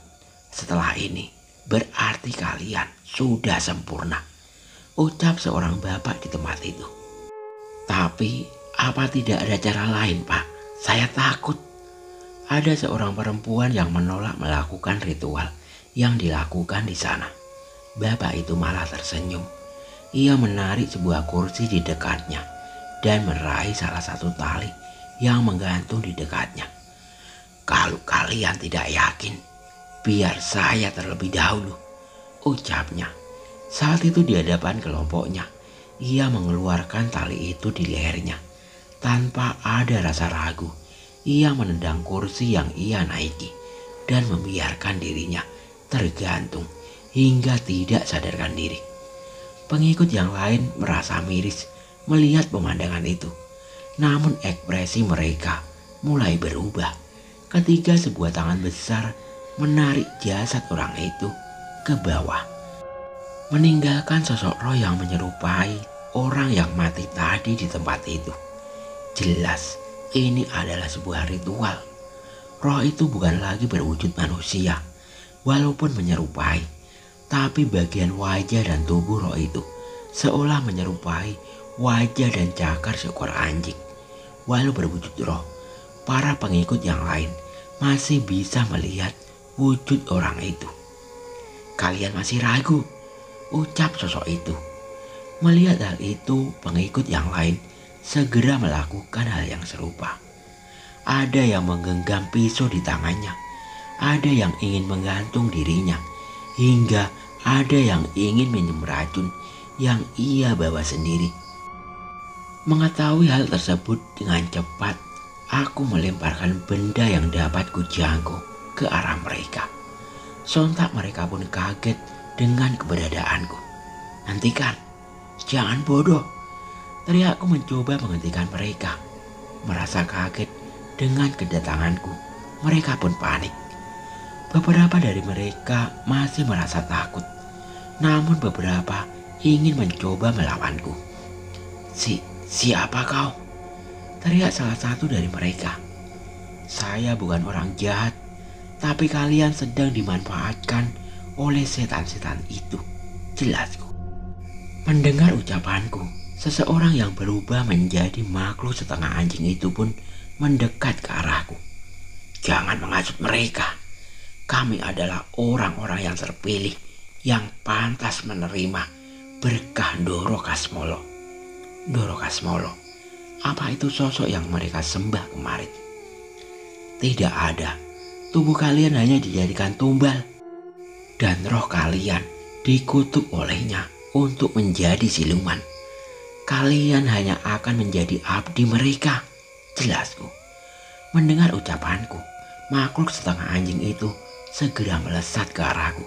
setelah ini berarti kalian sudah sempurna, ucap seorang bapak di tempat itu. Tapi apa tidak ada cara lain, Pak? Saya takut. Ada seorang perempuan yang menolak melakukan ritual yang dilakukan di sana. Bapak itu malah tersenyum. Ia menarik sebuah kursi di dekatnya dan meraih salah satu tali yang menggantung di dekatnya. Kalau kalian tidak yakin, biar saya terlebih dahulu, ucapnya. Saat itu di hadapan kelompoknya, ia mengeluarkan tali itu di lehernya. Tanpa ada rasa ragu, ia menendang kursi yang ia naiki dan membiarkan dirinya tergantung hingga tidak sadarkan diri. Pengikut yang lain merasa miris melihat pemandangan itu. Namun ekspresi mereka mulai berubah ketika sebuah tangan besar menarik jasad orang itu ke bawah, meninggalkan sosok roh yang menyerupai orang yang mati tadi di tempat itu. Jelas ini adalah sebuah ritual. Roh itu bukan lagi berwujud manusia, walaupun menyerupai, tapi bagian wajah dan tubuh roh itu seolah menyerupai wajah dan cakar seekor anjing. Walau berwujud roh, para pengikut yang lain masih bisa melihat wujud orang itu. Kalian masih ragu, ucap sosok itu. Melihat hal itu, pengikut yang lain segera melakukan hal yang serupa. Ada yang menggenggam pisau di tangannya, ada yang ingin menggantung dirinya, hingga ada yang ingin minum racun yang ia bawa sendiri. Mengetahui hal tersebut dengan cepat, Aku melemparkan benda yang dapat kujangkau ke arah mereka. Sontak mereka pun kaget dengan keberadaanku. "Hentikan, jangan bodoh!" teriakku mencoba menghentikan mereka. Merasa kaget dengan kedatanganku, mereka pun panik. Beberapa dari mereka masih merasa takut, namun beberapa ingin mencoba melawanku. Siapa kau?" teriak salah satu dari mereka. "Saya bukan orang jahat, tapi kalian sedang dimanfaatkan oleh setan-setan itu," jelasku. Mendengar ucapanku, seseorang yang berubah menjadi makhluk setengah anjing itu pun mendekat ke arahku. "Jangan menghasut mereka. Kami adalah orang-orang yang terpilih yang pantas menerima berkah Ndoro Kasmolo." Ndoro Kasmolo? Apa itu sosok yang mereka sembah kemarin? Tidak ada. Tubuh kalian hanya dijadikan tumbal, dan roh kalian dikutuk olehnya untuk menjadi siluman. Kalian hanya akan menjadi abdi mereka, jelasku. Mendengar ucapanku, makhluk setengah anjing itu segera melesat ke arahku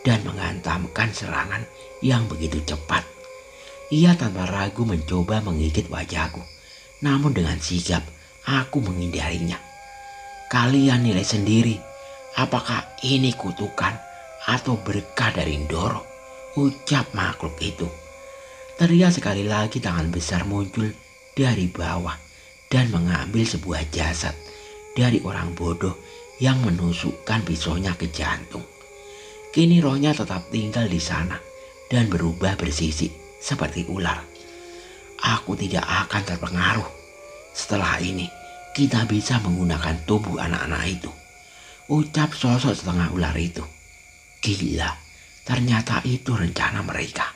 dan menghantamkan serangan yang begitu cepat. Ia tanpa ragu mencoba menggigit wajahku, namun dengan sigap aku menghindarinya. "Kalian nilai sendiri, apakah ini kutukan atau berkah dari Ndoro?" ucap makhluk itu. Teriak sekali lagi, tangan besar muncul dari bawah dan mengambil sebuah jasad dari orang bodoh yang menusukkan pisaunya ke jantung. Kini rohnya tetap tinggal di sana dan berubah bersisik seperti ular. "Aku tidak akan terpengaruh. Setelah ini kita bisa menggunakan tubuh anak-anak itu," ucap sosok setengah ular itu. Gila, ternyata itu rencana mereka.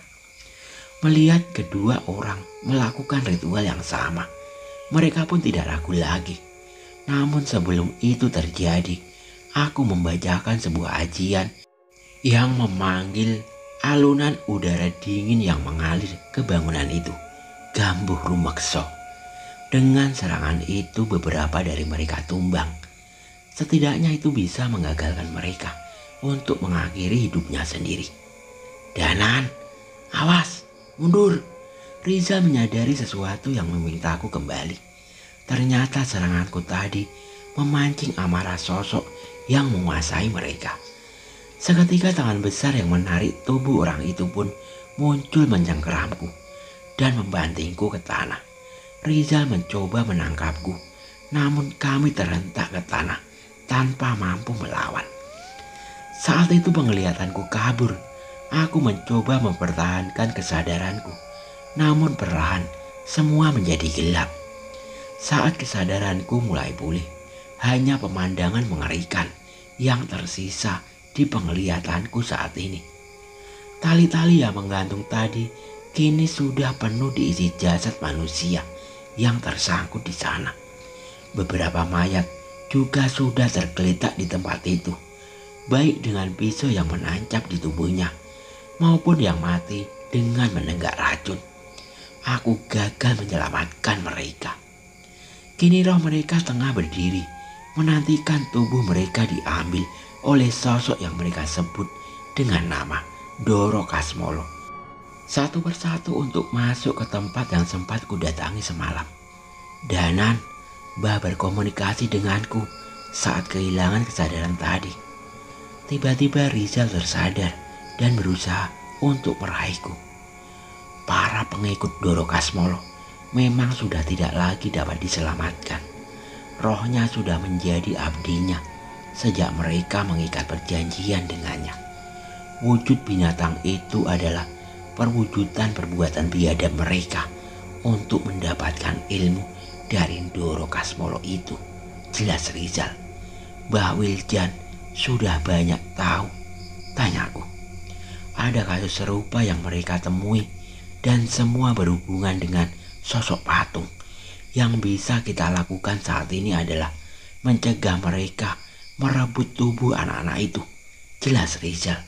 Melihat kedua orang melakukan ritual yang sama, mereka pun tidak ragu lagi. Namun sebelum itu terjadi, aku membacakan sebuah ajian yang memanggil alunan udara dingin yang mengalir ke bangunan itu. Gambuh rumekso. Dengan serangan itu beberapa dari mereka tumbang. Setidaknya itu bisa menggagalkan mereka untuk mengakhiri hidupnya sendiri. "Danan, awas, mundur!" Rizal menyadari sesuatu yang memintaku kembali. Ternyata seranganku tadi memancing amarah sosok yang menguasai mereka. Seketika tangan besar yang menarik tubuh orang itu pun muncul mencengkeramku dan membantingku ke tanah. Rizal mencoba menangkapku, namun kami terhentak ke tanah tanpa mampu melawan. Saat itu penglihatanku kabur. Aku mencoba mempertahankan kesadaranku, namun perlahan semua menjadi gelap. Saat kesadaranku mulai pulih, hanya pemandangan mengerikan yang tersisa di penglihatanku saat ini. Tali-tali yang menggantung tadi kini sudah penuh diisi jasad manusia yang tersangkut di sana. Beberapa mayat juga sudah tergeletak di tempat itu, baik dengan pisau yang menancap di tubuhnya maupun yang mati dengan menenggak racun. Aku gagal menyelamatkan mereka. Kini roh mereka tengah berdiri, menantikan tubuh mereka diambil oleh sosok yang mereka sebut dengan nama Ndoro Kasmolo. Satu persatu untuk masuk ke tempat yang sempat kudatangi semalam. Danan, Mbah berkomunikasi denganku saat kehilangan kesadaran tadi. Tiba-tiba Rizal tersadar dan berusaha untuk meraihku. Para pengikut Ndoro Kasmolo memang sudah tidak lagi dapat diselamatkan. Rohnya sudah menjadi abdinya sejak mereka mengikat perjanjian dengannya. Wujud binatang itu adalah perwujudan perbuatan biadab mereka untuk mendapatkan ilmu dari Ndoro Kasmolo itu, jelas Rizal. Mbah Wiljan sudah banyak tahu, tanyaku. Ada kasus serupa yang mereka temui dan semua berhubungan dengan sosok patung. Yang bisa kita lakukan saat ini adalah mencegah mereka merebut tubuh anak-anak itu, jelas Rizal.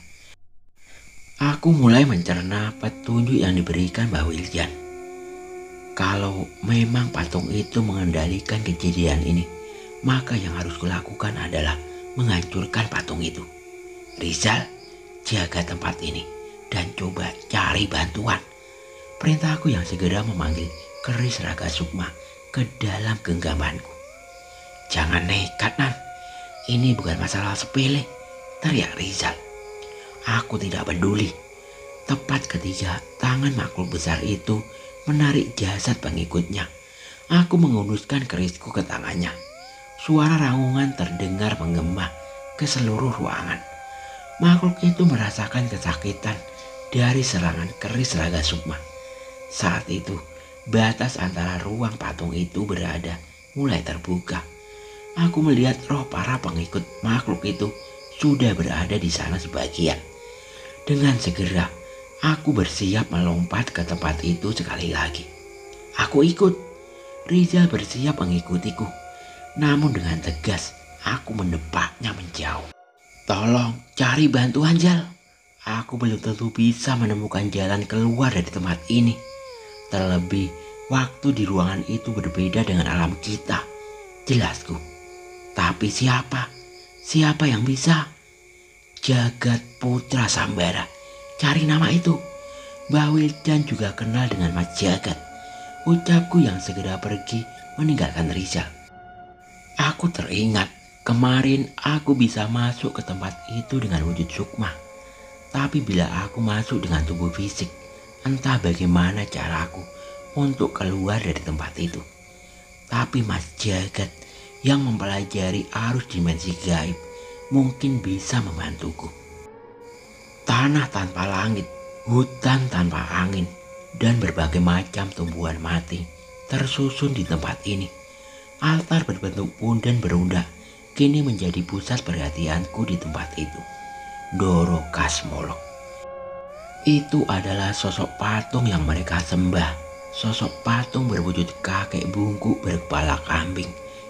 Aku mulai mencerna petunjuk yang diberikan Mbah Wiljan. Kalau memang patung itu mengendalikan kejadian ini, maka yang harus kulakukan adalah menghancurkan patung itu. Rizal, jaga tempat ini dan coba cari bantuan. Perintahku yang segera memanggil keris Raga Sukma ke dalam genggamanku. Jangan nekat, Nan. Ini bukan masalah sepele, teriak Rizal. Aku tidak peduli. Tepat ketika tangan makhluk besar itu menarik jasad pengikutnya, aku mengunduskan kerisku ke tangannya. Suara rangungan terdengar menggema ke seluruh ruangan. Makhluk itu merasakan kesakitan dari serangan keris Raga Sukma. Saat itu, batas antara ruang patung itu berada mulai terbuka. Aku melihat roh para pengikut makhluk itu sudah berada di sana sebagian. Dengan segera, aku bersiap melompat ke tempat itu sekali lagi. Aku ikut. Rizal bersiap mengikutiku. Namun dengan tegas, aku mendepaknya menjauh. Tolong cari bantuan, Jal. Aku belum tentu bisa menemukan jalan keluar dari tempat ini. Terlebih, waktu di ruangan itu berbeda dengan alam kita. Jelasku. Tapi siapa? Siapa yang bisa? Jagat Putra Sambara. Cari nama itu. Mbah Wildan juga kenal dengan Mas Jagat. Ucapku yang segera pergi meninggalkan Rizal. Aku teringat kemarin aku bisa masuk ke tempat itu dengan wujud Sukma. Tapi bila aku masuk dengan tubuh fisik, entah bagaimana caraku untuk keluar dari tempat itu. Tapi Mas Jagat yang mempelajari arus dimensi gaib mungkin bisa membantuku. Tanah tanpa langit, hutan tanpa angin, dan berbagai macam tumbuhan mati tersusun di tempat ini. Altar berbentuk punden berundak kini menjadi pusat perhatianku di tempat itu. Doro Kasmolo. Itu adalah sosok patung yang mereka sembah. Sosok patung berwujud kakek bungkuk berkepala kambing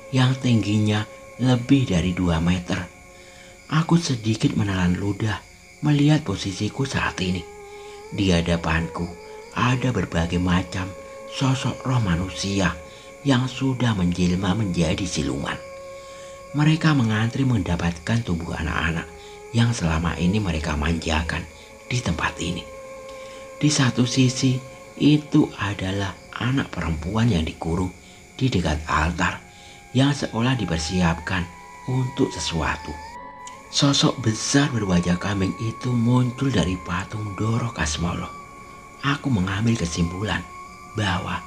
yang tingginya lebih dari 2 meter. Aku sedikit menelan ludah melihat posisiku saat ini. Di hadapanku ada berbagai macam sosok roh manusia yang sudah menjelma menjadi siluman. Mereka mengantri mendapatkan tubuh anak-anak yang selama ini mereka manjakan di tempat ini. Di satu sisi itu adalah anak perempuan yang dikurung di dekat altar yang seolah dipersiapkan untuk sesuatu. Sosok besar berwajah kambing itu muncul dari patung Doro Kasmolo. Aku mengambil kesimpulan bahwa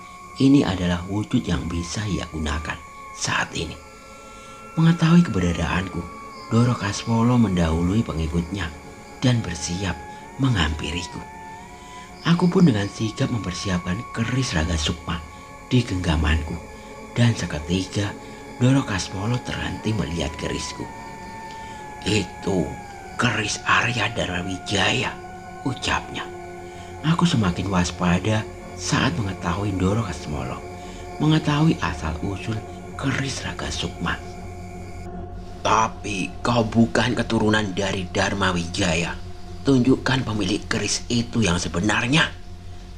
ini adalah wujud yang bisa ia gunakan saat ini. Mengetahui keberadaanku, Doro Kasmolo mendahului pengikutnya dan bersiap menghampiriku. Aku pun dengan sigap mempersiapkan keris Raga Sukma di genggamanku, dan seketika Doro Kasmolo terhenti melihat kerisku. Itu keris Arya Dharma Wijaya, ucapnya. Aku semakin waspada saat mengetahui Doro Kasmolo mengetahui asal-usul keris Raga Sukma. Tapi kau bukan keturunan dari Dharma Wijaya. Tunjukkan pemilik keris itu yang sebenarnya.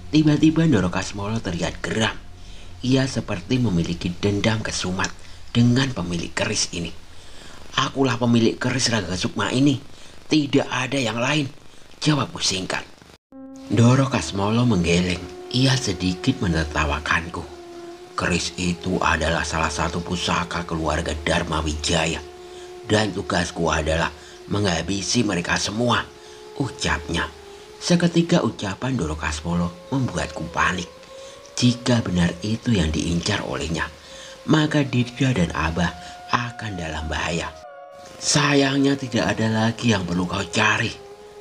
Tiba-tiba Doro Kasmolo terlihat geram. Ia seperti memiliki dendam kesumat dengan pemilik keris ini. Akulah pemilik keris Raga Sukma ini. Tidak ada yang lain, jawabku singkat. Doro Kasmolo menggeleng. Ia sedikit menertawakanku. Keris itu adalah salah satu pusaka keluarga Dharma Wijaya. Dan tugasku adalah menghabisi mereka semua, ucapnya. Seketika ucapan Doro Kasmolo membuatku panik. Jika benar itu yang diincar olehnya, maka Dirga dan Abah akan dalam bahaya. Sayangnya tidak ada lagi yang perlu kau cari.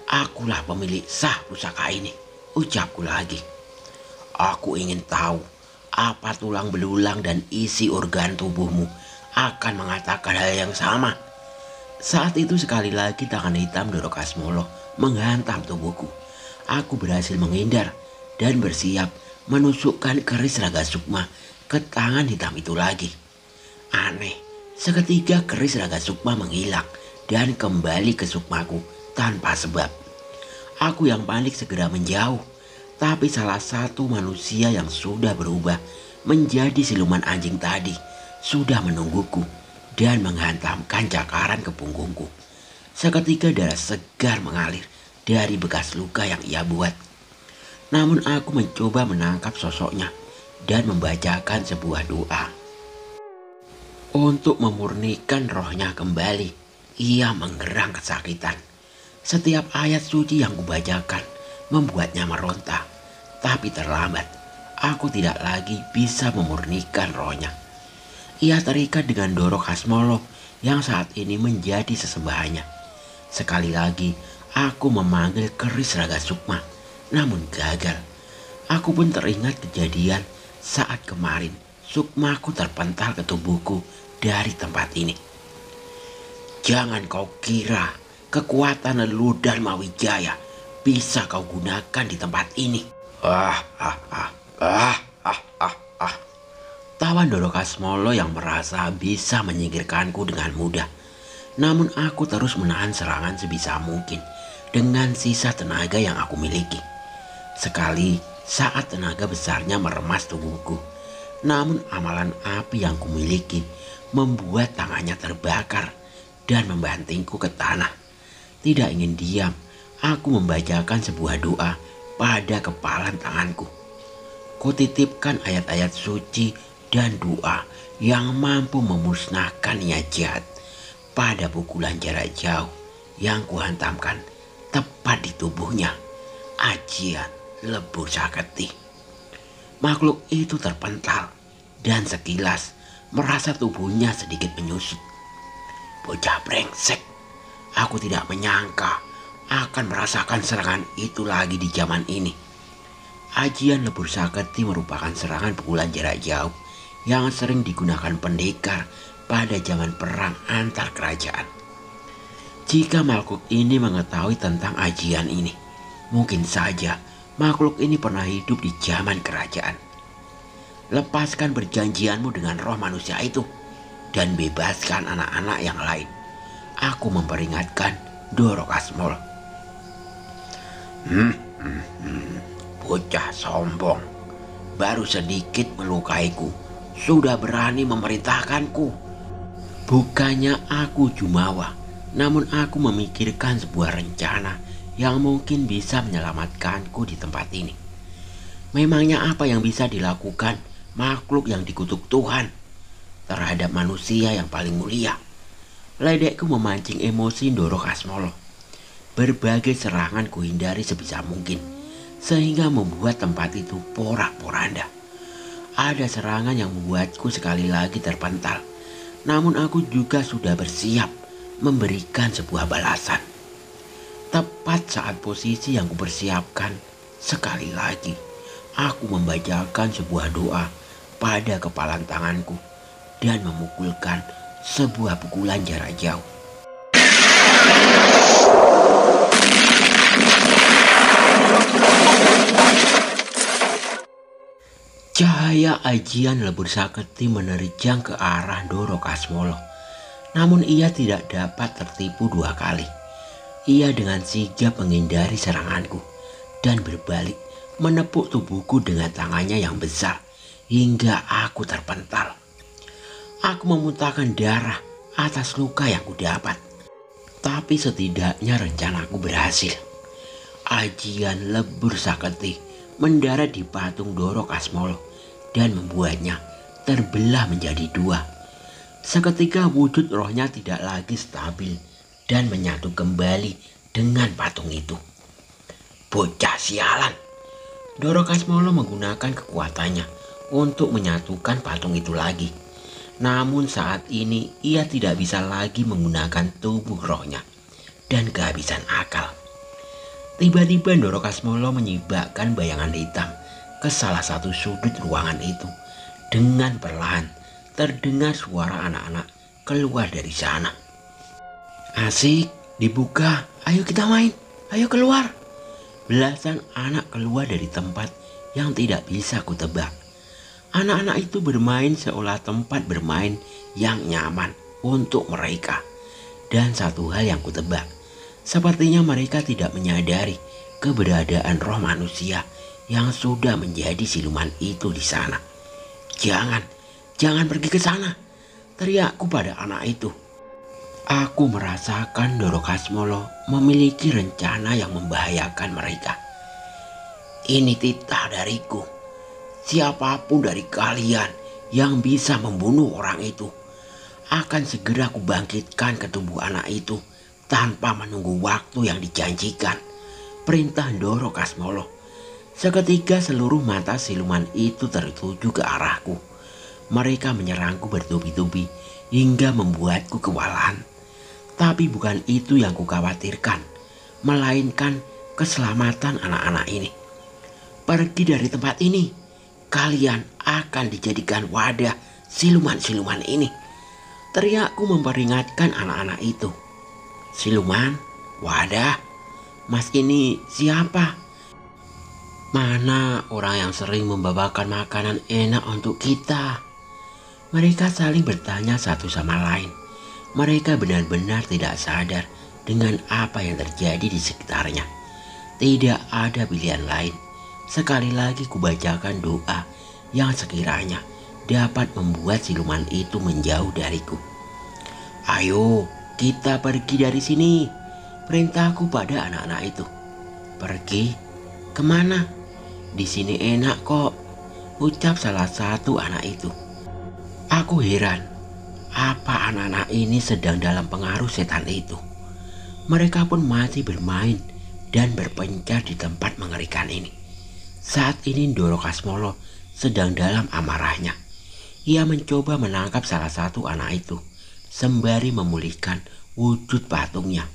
Akulah pemilik sah pusaka ini, ucapku lagi. Aku ingin tahu apa tulang belulang dan isi organ tubuhmu akan mengatakan hal yang sama. Saat itu sekali lagi tangan hitam Doro Kasmolo menghantam tubuhku. Aku berhasil menghindar dan bersiap menusukkan keris Raga Sukma ke tangan hitam itu lagi. Aneh, seketika keris Raga Sukma menghilang dan kembali ke sukmaku tanpa sebab. Aku yang panik segera menjauh. Tapi salah satu manusia yang sudah berubah menjadi siluman anjing tadi sudah menungguku dan menghantamkan cakaran ke punggungku. Seketika darah segar mengalir dari bekas luka yang ia buat. Namun aku mencoba menangkap sosoknya dan membacakan sebuah doa. Untuk memurnikan rohnya kembali, ia menggerang kesakitan. Setiap ayat suci yang kubacakan membuatnya meronta. Tapi terlambat, aku tidak lagi bisa memurnikan rohnya. Ia terikat dengan Doro Kasmolo yang saat ini menjadi sesembahannya. Sekali lagi, aku memanggil keris Raga Sukma, namun gagal. Aku pun teringat kejadian saat kemarin Sukmaku terpental ke tubuhku dari tempat ini. Jangan kau kira kekuatan leluhur Dharma Wijaya bisa kau gunakan di tempat ini. Tawa Doro Kasmolo yang merasa bisa menyingkirkanku dengan mudah. Namun aku terus menahan serangan sebisa mungkin dengan sisa tenaga yang aku miliki. Sekali saat tenaga besarnya meremas tubuhku, namun amalan api yang kumiliki membuat tangannya terbakar dan membantingku ke tanah. Tidak ingin diam, aku membacakan sebuah doa pada kepalan tanganku. Kutitipkan ayat-ayat suci dan doa yang mampu memusnahkan niat jahat pada pukulan jarak jauh yang kuhantamkan tepat di tubuhnya. Ajian Lebur Saketi. Makhluk itu terpental dan sekilas merasa tubuhnya sedikit menyusut. Bocah brengsek, aku tidak menyangka akan merasakan serangan itu lagi di zaman ini. Ajian Lebur Saketi merupakan serangan pukulan jarak jauh yang sering digunakan pendekar pada zaman perang antar kerajaan. Jika makhluk ini mengetahui tentang ajian ini, mungkin saja makhluk ini pernah hidup di zaman kerajaan. Lepaskan perjanjianmu dengan roh manusia itu dan bebaskan anak-anak yang lain. Aku memperingatkan Doro Kasmolo. Bocah sombong, baru sedikit melukaiku, sudah berani memerintahkanku. Bukannya aku jumawa, namun aku memikirkan sebuah rencana yang mungkin bisa menyelamatkanku di tempat ini. Memangnya apa yang bisa dilakukan makhluk yang dikutuk Tuhan terhadap manusia yang paling mulia? Ledekku memancing emosi Doro Kasmolo. Berbagai serangan kuhindari sebisa mungkin, sehingga membuat tempat itu porak-poranda. Ada serangan yang membuatku sekali lagi terpental, namun aku juga sudah bersiap memberikan sebuah balasan. Tepat saat posisi yang kupersiapkan, sekali lagi aku membacakan sebuah doa pada kepalan tanganku dan memukulkan sebuah pukulan jarak jauh. Cahaya ajian Lebur Saketi menerjang ke arah Doro Kasmolo. Namun ia tidak dapat tertipu dua kali. Ia dengan sigap menghindari seranganku dan berbalik menepuk tubuhku dengan tangannya yang besar hingga aku terpental. Aku memuntahkan darah atas luka yang kudapat. Tapi setidaknya rencanaku berhasil. Ajian Lebur Saketi mendarat di patung Doro Kasmolo dan membuatnya terbelah menjadi dua. Seketika wujud rohnya tidak lagi stabil dan menyatu kembali dengan patung itu. Bocah sialan. Doro Kasmolo menggunakan kekuatannya untuk menyatukan patung itu lagi. Namun saat ini ia tidak bisa lagi menggunakan tubuh rohnya dan kehabisan akal. Tiba-tiba Doro Kasmolo menyibakkan bayangan hitam ke salah satu sudut ruangan itu. Dengan perlahan terdengar suara anak-anak keluar dari sana. Asik, dibuka, ayo kita main, ayo keluar. Belasan anak keluar dari tempat yang tidak bisa kutebak. Anak-anak itu bermain seolah tempat bermain yang nyaman untuk mereka. Dan satu hal yang kutebak, sepertinya mereka tidak menyadari keberadaan roh manusia yang sudah menjadi siluman itu di sana. Jangan pergi ke sana, teriakku pada anak itu. Aku merasakan Doro Kasmolo memiliki rencana yang membahayakan mereka. Ini titah dariku. Siapapun dari kalian yang bisa membunuh orang itu, akan segera kubangkitkan ke tubuh anak itu tanpa menunggu waktu yang dijanjikan, perintah Doro Kasmolo. Seketika seluruh mata siluman itu tertuju ke arahku. Mereka menyerangku bertubi-tubi hingga membuatku kewalahan. Tapi bukan itu yang kukhawatirkan, melainkan keselamatan anak-anak ini. Pergi dari tempat ini, kalian akan dijadikan wadah siluman-siluman ini, teriakku memperingatkan anak-anak itu. Siluman? Wadah? Mas ini siapa? Mana orang yang sering membawakan makanan enak untuk kita? Mereka saling bertanya satu sama lain. Mereka benar-benar tidak sadar dengan apa yang terjadi di sekitarnya. Tidak ada pilihan lain. Sekali lagi kubacakan doa yang sekiranya dapat membuat siluman itu menjauh dariku. Ayo, kita pergi dari sini, perintahku pada anak-anak itu. Pergi? Kemana? Di sini enak kok, ucap salah satu anak itu. Aku heran. Apa anak-anak ini sedang dalam pengaruh setan itu? Mereka pun masih bermain dan berpencar di tempat mengerikan ini. Saat ini Doro Kasmolo sedang dalam amarahnya. Ia mencoba menangkap salah satu anak itu sembari memulihkan wujud patungnya.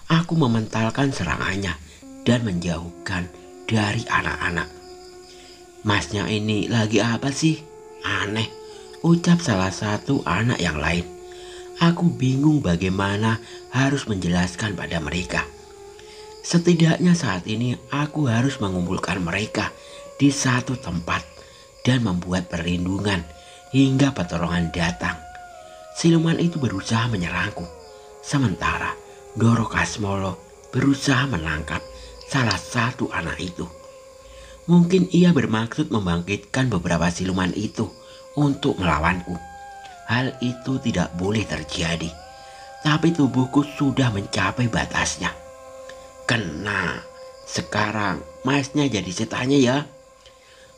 Aku mementalkan serangannya dan menjauhkan dari anak-anak. Masnya ini lagi apa sih? Aneh, ucap salah satu anak yang lain. Aku bingung bagaimana harus menjelaskan pada mereka. Setidaknya saat ini aku harus mengumpulkan mereka di satu tempat dan membuat perlindungan hingga pertolongan datang. Siluman itu berusaha menyerangku, sementara Doro Kasmolo berusaha menangkap salah satu anak itu. Mungkin ia bermaksud membangkitkan beberapa siluman itu untuk melawanku. Hal itu tidak boleh terjadi. Tapi tubuhku sudah mencapai batasnya. Kena, sekarang masnya jadi setannya ya.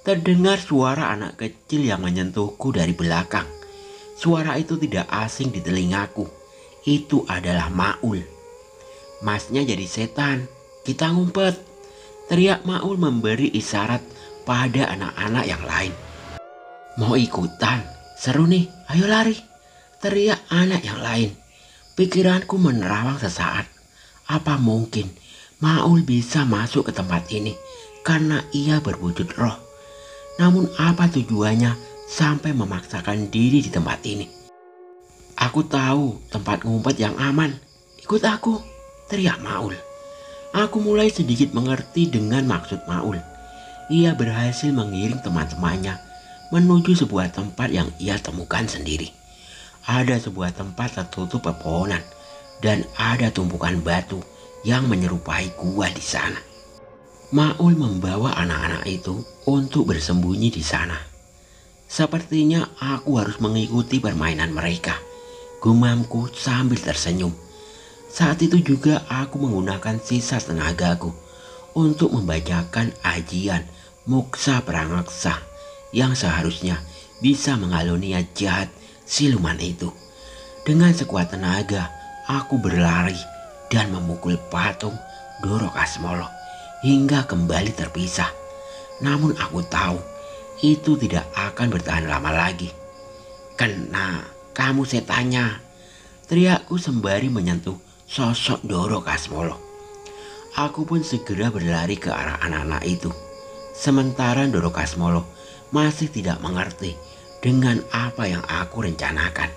Terdengar suara anak kecil yang menyentuhku dari belakang. Suara itu tidak asing di telingaku. Itu adalah Maul. Masnya jadi setan, kita ngumpet, teriak Maul memberi isyarat pada anak-anak yang lain. Mau ikutan? Seru nih, ayo lari, teriak anak yang lain. Pikiranku menerawang sesaat. Apa mungkin Maul bisa masuk ke tempat ini karena ia berwujud roh? Namun apa tujuannya sampai memaksakan diri di tempat ini? Aku tahu tempat ngumpet yang aman. Ikut aku, teriak Maul. Aku mulai sedikit mengerti dengan maksud Maul. Ia berhasil mengiring teman-temannya menuju sebuah tempat yang ia temukan sendiri. Ada sebuah tempat tertutup pepohonan dan ada tumpukan batu yang menyerupai gua di sana. Maul membawa anak-anak itu untuk bersembunyi di sana. Sepertinya aku harus mengikuti permainan mereka, gumamku sambil tersenyum. Saat itu juga aku menggunakan sisa tenagaku untuk membacakan ajian Muksa Prangaksa yang seharusnya bisa mengaluni niat jahat siluman itu. Dengan sekuat tenaga, aku berlari dan memukul patung Doro Kasmolo hingga kembali terpisah. Namun aku tahu itu tidak akan bertahan lama lagi. Kena, kamu setannya, teriakku sembari menyentuh sosok Doro Kasmolo. Aku pun segera berlari ke arah anak-anak itu. Sementara Doro Kasmolo masih tidak mengerti dengan apa yang aku rencanakan.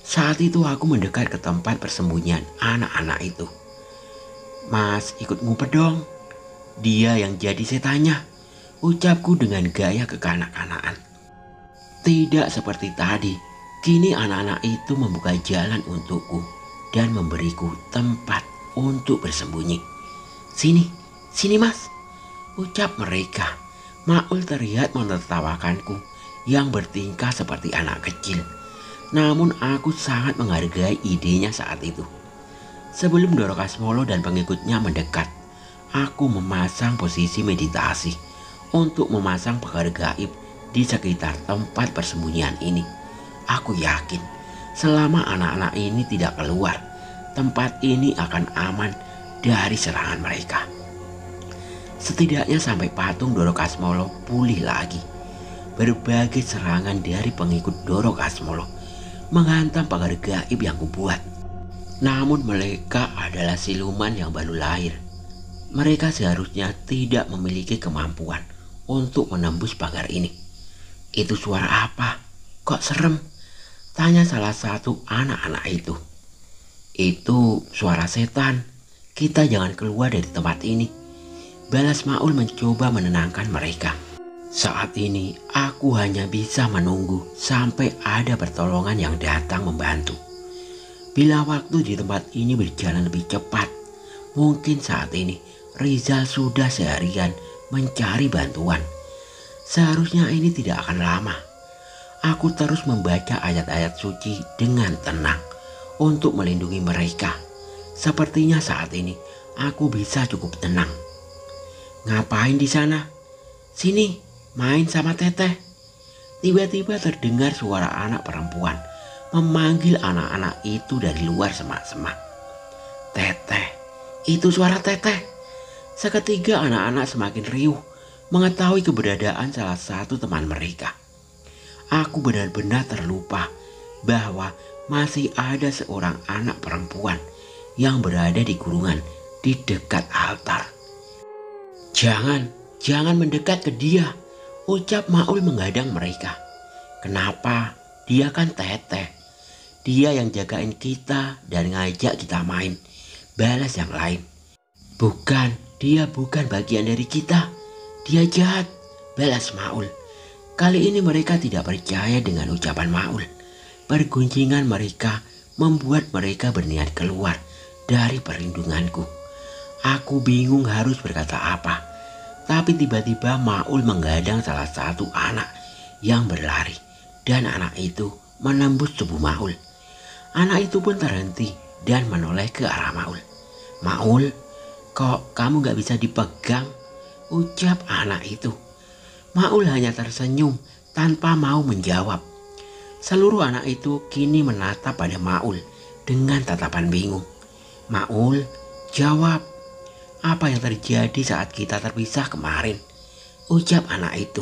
Saat itu aku mendekat ke tempat persembunyian anak-anak itu. Mas, ikut ngumpet dong. Dia yang jadi setannya, ucapku dengan gaya kekanak-kanakan. Tidak seperti tadi, kini anak-anak itu membuka jalan untukku dan memberiku tempat untuk bersembunyi. Sini mas, ucap mereka. Maul terlihat menertawakanku yang bertingkah seperti anak kecil. Namun aku sangat menghargai idenya saat itu. Sebelum Dorokasmolo dan pengikutnya mendekat, aku memasang posisi meditasi untuk memasang pagar gaib di sekitar tempat persembunyian ini. Aku yakin selama anak-anak ini tidak keluar, tempat ini akan aman dari serangan mereka. Setidaknya sampai patung Dorokasmolo pulih lagi. Berbagai serangan dari pengikut Dorokasmolo menghantam pagar gaib yang kubuat. Namun mereka adalah siluman yang baru lahir. Mereka seharusnya tidak memiliki kemampuan untuk menembus pagar ini. Itu suara apa? Kok serem? Tanya salah satu anak-anak itu. Itu suara setan. Kita jangan keluar dari tempat ini. Balas Maul mencoba menenangkan mereka. Saat ini aku hanya bisa menunggu sampai ada pertolongan yang datang membantu. Bila waktu di tempat ini berjalan lebih cepat, mungkin saat ini Rizal sudah seharian mencari bantuan. Seharusnya ini tidak akan lama. Aku terus membaca ayat-ayat suci dengan tenang untuk melindungi mereka. Sepertinya saat ini aku bisa cukup tenang. Ngapain di sana? Sini, main sama Teteh. Tiba-tiba terdengar suara anak perempuan memanggil anak-anak itu dari luar semak-semak. Teteh, itu suara Teteh. Seketika anak-anak semakin riuh mengetahui keberadaan salah satu teman mereka. Aku benar-benar terlupa bahwa masih ada seorang anak perempuan yang berada di kurungan di dekat altar. Jangan mendekat ke dia, ucap Maul menghadang mereka. Kenapa? Dia kan Teteh. Dia yang jagain kita dan ngajak kita main. Balas yang lain. Bukan, dia bukan bagian dari kita. Dia jahat, balas Maul. Kali ini mereka tidak percaya dengan ucapan Maul. Pergunjingan mereka membuat mereka berniat keluar dari perlindunganku. Aku bingung harus berkata apa. Tapi tiba-tiba Maul menghadang salah satu anak yang berlari. Dan anak itu menembus tubuh Maul. Anak itu pun terhenti dan menoleh ke arah Maul. Maul, kok kamu gak bisa dipegang? Ucap anak itu. Maul hanya tersenyum tanpa mau menjawab. Seluruh anak itu kini menatap pada Maul dengan tatapan bingung. Maul, jawab. Apa yang terjadi saat kita terpisah kemarin? Ucap anak itu.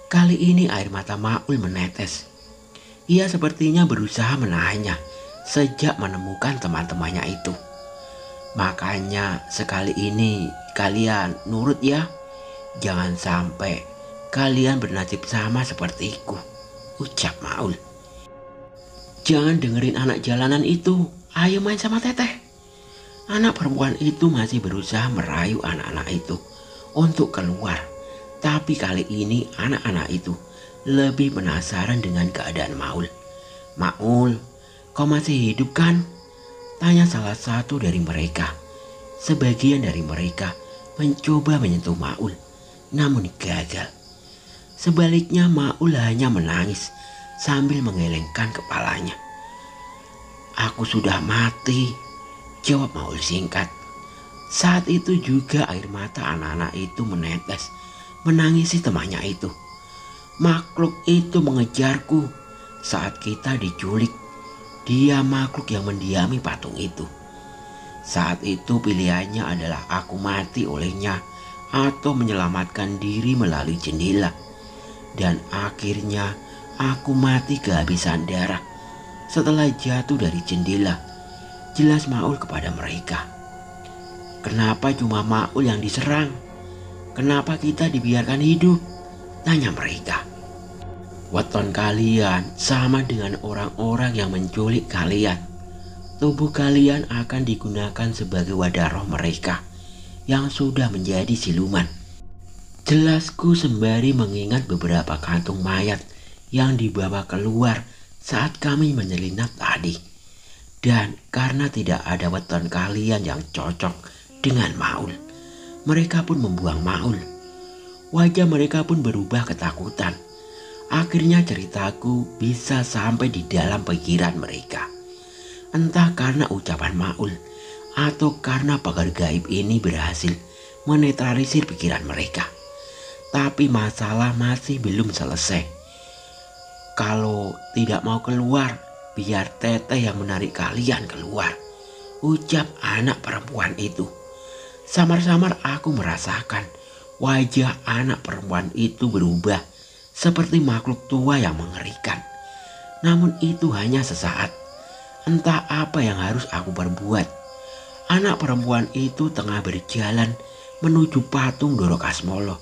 Kali ini air mata Maul menetes. Ia sepertinya berusaha menahannya sejak menemukan teman-temannya itu. Makanya sekali ini kalian nurut ya. Jangan sampai kalian bernasib sama sepertiku, ucap Maul. Jangan dengerin anak jalanan itu. Ayo main sama Teteh. Anak perempuan itu masih berusaha merayu anak-anak itu untuk keluar. Tapi kali ini anak-anak itu lebih penasaran dengan keadaan Maul. Maul, kau masih hidup kan? Tanya salah satu dari mereka. Sebagian dari mereka mencoba menyentuh Maul, namun gagal. Sebaliknya Maul hanya menangis sambil menggelengkan kepalanya. Aku sudah mati, jawab Maul singkat. Saat itu juga air mata anak-anak itu menetes menangisi temannya itu. Makhluk itu mengejarku saat kita diculik. Dia makhluk yang mendiami patung itu. Saat itu pilihannya adalah aku mati olehnya atau menyelamatkan diri melalui jendela. Dan akhirnya aku mati kehabisan darah setelah jatuh dari jendela. Jelas Maul kepada mereka. Kenapa cuma Maul yang diserang? Kenapa kita dibiarkan hidup? Tanya mereka. Weton kalian sama dengan orang-orang yang menculik kalian. Tubuh kalian akan digunakan sebagai wadah roh mereka yang sudah menjadi siluman. Jelasku sembari mengingat beberapa kantung mayat yang dibawa keluar saat kami menyelinap tadi. Dan karena tidak ada weton kalian yang cocok dengan Maul, mereka pun membuang Maul. Wajah mereka pun berubah ketakutan. Akhirnya ceritaku bisa sampai di dalam pikiran mereka. Entah karena ucapan Maul atau karena pagar gaib ini berhasil menetralisir pikiran mereka. Tapi masalah masih belum selesai. Kalau tidak mau keluar, biar Teteh yang menarik kalian keluar, ucap anak perempuan itu. Samar-samar aku merasakan wajah anak perempuan itu berubah seperti makhluk tua yang mengerikan. Namun itu hanya sesaat. Entah apa yang harus aku perbuat. Anak perempuan itu tengah berjalan menuju patung Doro Kasmolo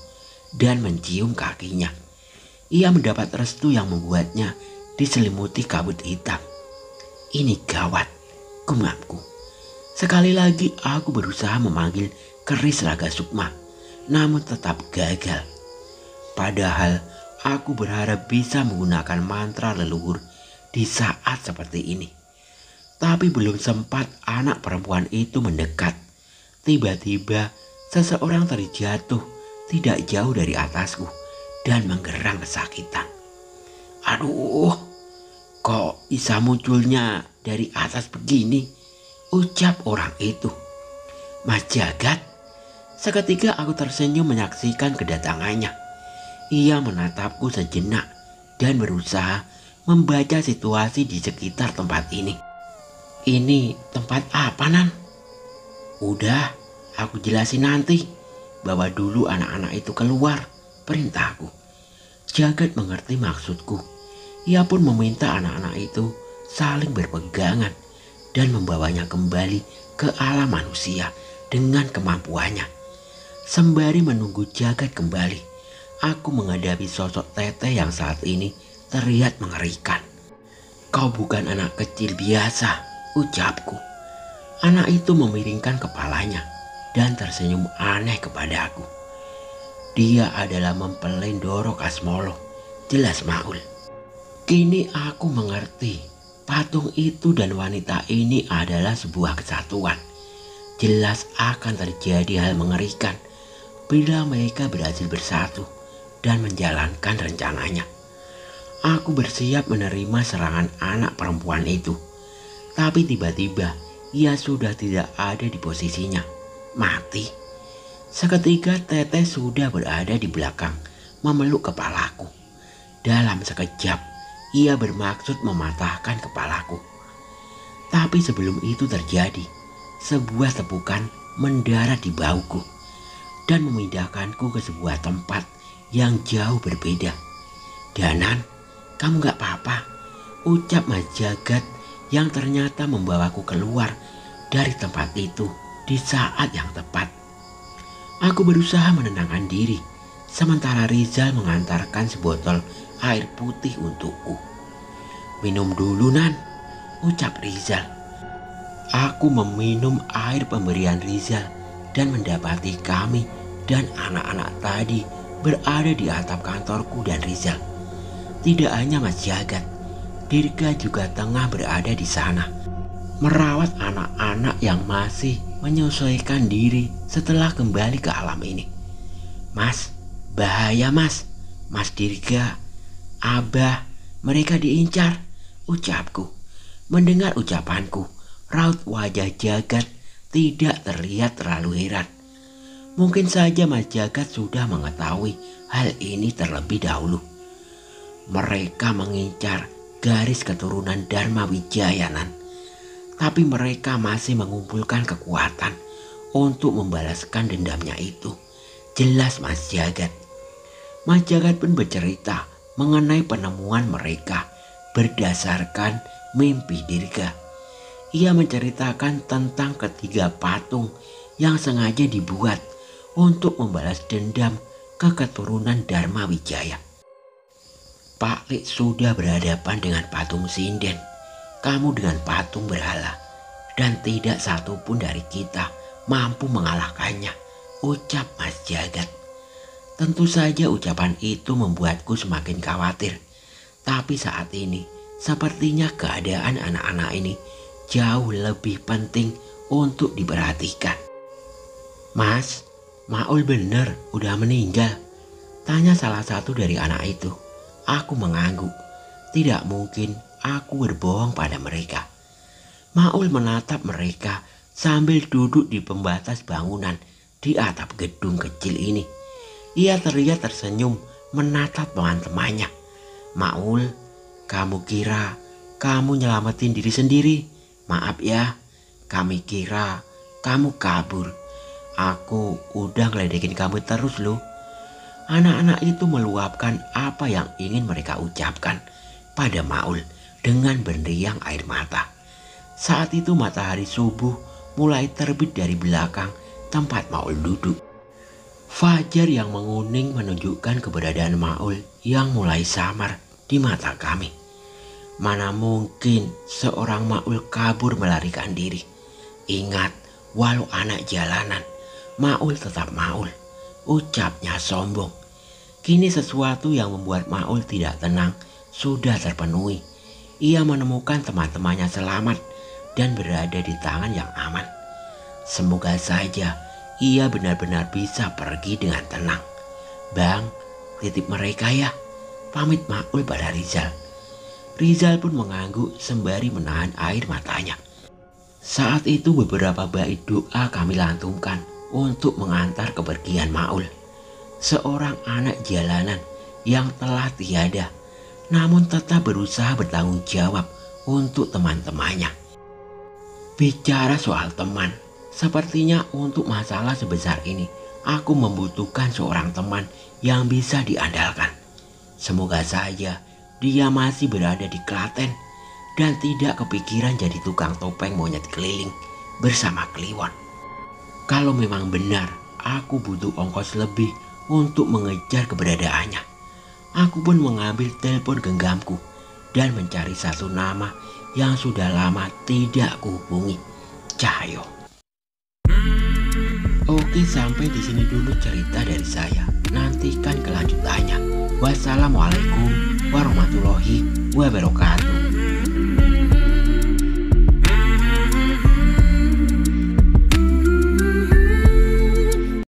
dan mencium kakinya. Ia mendapat restu yang membuatnya diselimuti kabut hitam. Ini gawat, gumamku. Sekali lagi aku berusaha memanggil keris Raga Sukma, namun tetap gagal. Padahal aku berharap bisa menggunakan mantra leluhur di saat seperti ini. Tapi belum sempat anak perempuan itu mendekat, tiba-tiba seseorang terjatuh tidak jauh dari atasku dan menggerang kesakitan. Aduh, kok bisa munculnya dari atas begini? Ucap orang itu. Mas Jagat. Seketika aku tersenyum menyaksikan kedatangannya. Ia menatapku sejenak dan berusaha membaca situasi di sekitar tempat ini. Ini tempat apa, Nan? Udah, aku jelasin nanti. Bawa dulu anak-anak itu keluar, perintahku. Jagat mengerti maksudku. Ia pun meminta anak-anak itu saling berpegangan dan membawanya kembali ke alam manusia dengan kemampuannya. Sembari menunggu Jagat kembali, aku menghadapi sosok Teteh yang saat ini terlihat mengerikan. Kau bukan anak kecil biasa, ucapku. Anak itu memiringkan kepalanya dan tersenyum aneh kepadaku. Dia adalah mempelai Doro Kasmolo, jelas Maul. Kini aku mengerti, patung itu dan wanita ini adalah sebuah kesatuan. Jelas akan terjadi hal mengerikan bila mereka berhasil bersatu dan menjalankan rencananya. Aku bersiap menerima serangan anak perempuan itu. Tapi tiba-tiba ia sudah tidak ada di posisinya. Mati. Seketika Teteh sudah berada di belakang memeluk kepalaku. Dalam sekejap ia bermaksud mematahkan kepalaku. Tapi sebelum itu terjadi, sebuah tepukan mendarat di bahuku dan memindahkanku ke sebuah tempat yang jauh berbeda. Danan, kamu gak apa-apa, ucap Mas Jagat yang ternyata membawaku keluar dari tempat itu di saat yang tepat. Aku berusaha menenangkan diri, sementara Rizal mengantarkan sebotol air putih untukku. Minum dulu, Nan, ucap Rizal. Aku meminum air pemberian Rizal dan mendapati kami dan anak-anak tadi berada di atap kantorku dan Rizal. Tidak hanya Mas Jagat, Dirga juga tengah berada di sana, merawat anak-anak yang masih menyesuaikan diri setelah kembali ke alam ini. Mas, bahaya Mas. Mas Dirga, Abah, mereka diincar, ucapku. Mendengar ucapanku, raut wajah Jagat tidak terlihat terlalu heran. Mungkin saja Mas Jagat sudah mengetahui hal ini terlebih dahulu. Mereka mengincar garis keturunan Dharma Wijaya, Nan. Tapi mereka masih mengumpulkan kekuatan untuk membalaskan dendamnya itu. Jelas Mas Jagat. Mas Jagat pun bercerita mengenai penemuan mereka berdasarkan mimpi Dirga. Ia menceritakan tentang ketiga patung yang sengaja dibuat untuk membalas dendam ke keturunan Dharma Wijaya. Pak Lik sudah berhadapan dengan patung sinden, kamu dengan patung berhala, dan tidak satu pun dari kita mampu mengalahkannya, ucap Mas Jagat. Tentu saja ucapan itu membuatku semakin khawatir. Tapi saat ini sepertinya keadaan anak-anak ini jauh lebih penting untuk diperhatikan. Mas, Maul bener udah meninggal. Tanya salah satu dari anak itu. Aku mengangguk. Tidak mungkin aku berbohong pada mereka. Maul menatap mereka sambil duduk di pembatas bangunan di atap gedung kecil ini. Ia terlihat tersenyum menatap teman-temannya. Maul, kamu kira kamu nyelamatin diri sendiri? Maaf ya, kami kira kamu kabur. Aku udah ngeledekin kamu terus loh. Anak-anak itu meluapkan apa yang ingin mereka ucapkan pada Maul dengan berliang air mata. Saat itu matahari subuh mulai terbit dari belakang tempat Maul duduk. Fajar yang menguning menunjukkan keberadaan Maul yang mulai samar di mata kami. Mana mungkin seorang Maul kabur melarikan diri. Ingat, walau anak jalanan, Maul tetap Maul, ucapnya sombong. Kini sesuatu yang membuat Maul tidak tenang sudah terpenuhi. Ia menemukan teman-temannya selamat dan berada di tangan yang aman. Semoga saja ia benar-benar bisa pergi dengan tenang. Bang, titip mereka ya, pamit Maul pada Rizal. Rizal pun mengangguk sembari menahan air matanya. Saat itu beberapa bait doa kami lantunkan untuk mengantar kepergian Maul. Seorang anak jalanan yang telah tiada, namun tetap berusaha bertanggung jawab untuk teman-temannya. Bicara soal teman, sepertinya untuk masalah sebesar ini, aku membutuhkan seorang teman yang bisa diandalkan. Semoga saja dia masih berada di Klaten dan tidak kepikiran jadi tukang topeng monyet keliling bersama Kliwon. Kalau memang benar aku butuh ongkos lebih untuk mengejar keberadaannya, aku pun mengambil telepon genggamku dan mencari satu nama yang sudah lama tidak kuhubungi, Cahyo. Oke, sampai di sini dulu cerita dari saya. Nantikan kelanjutannya. Wassalamualaikum warahmatullahi wabarakatuh.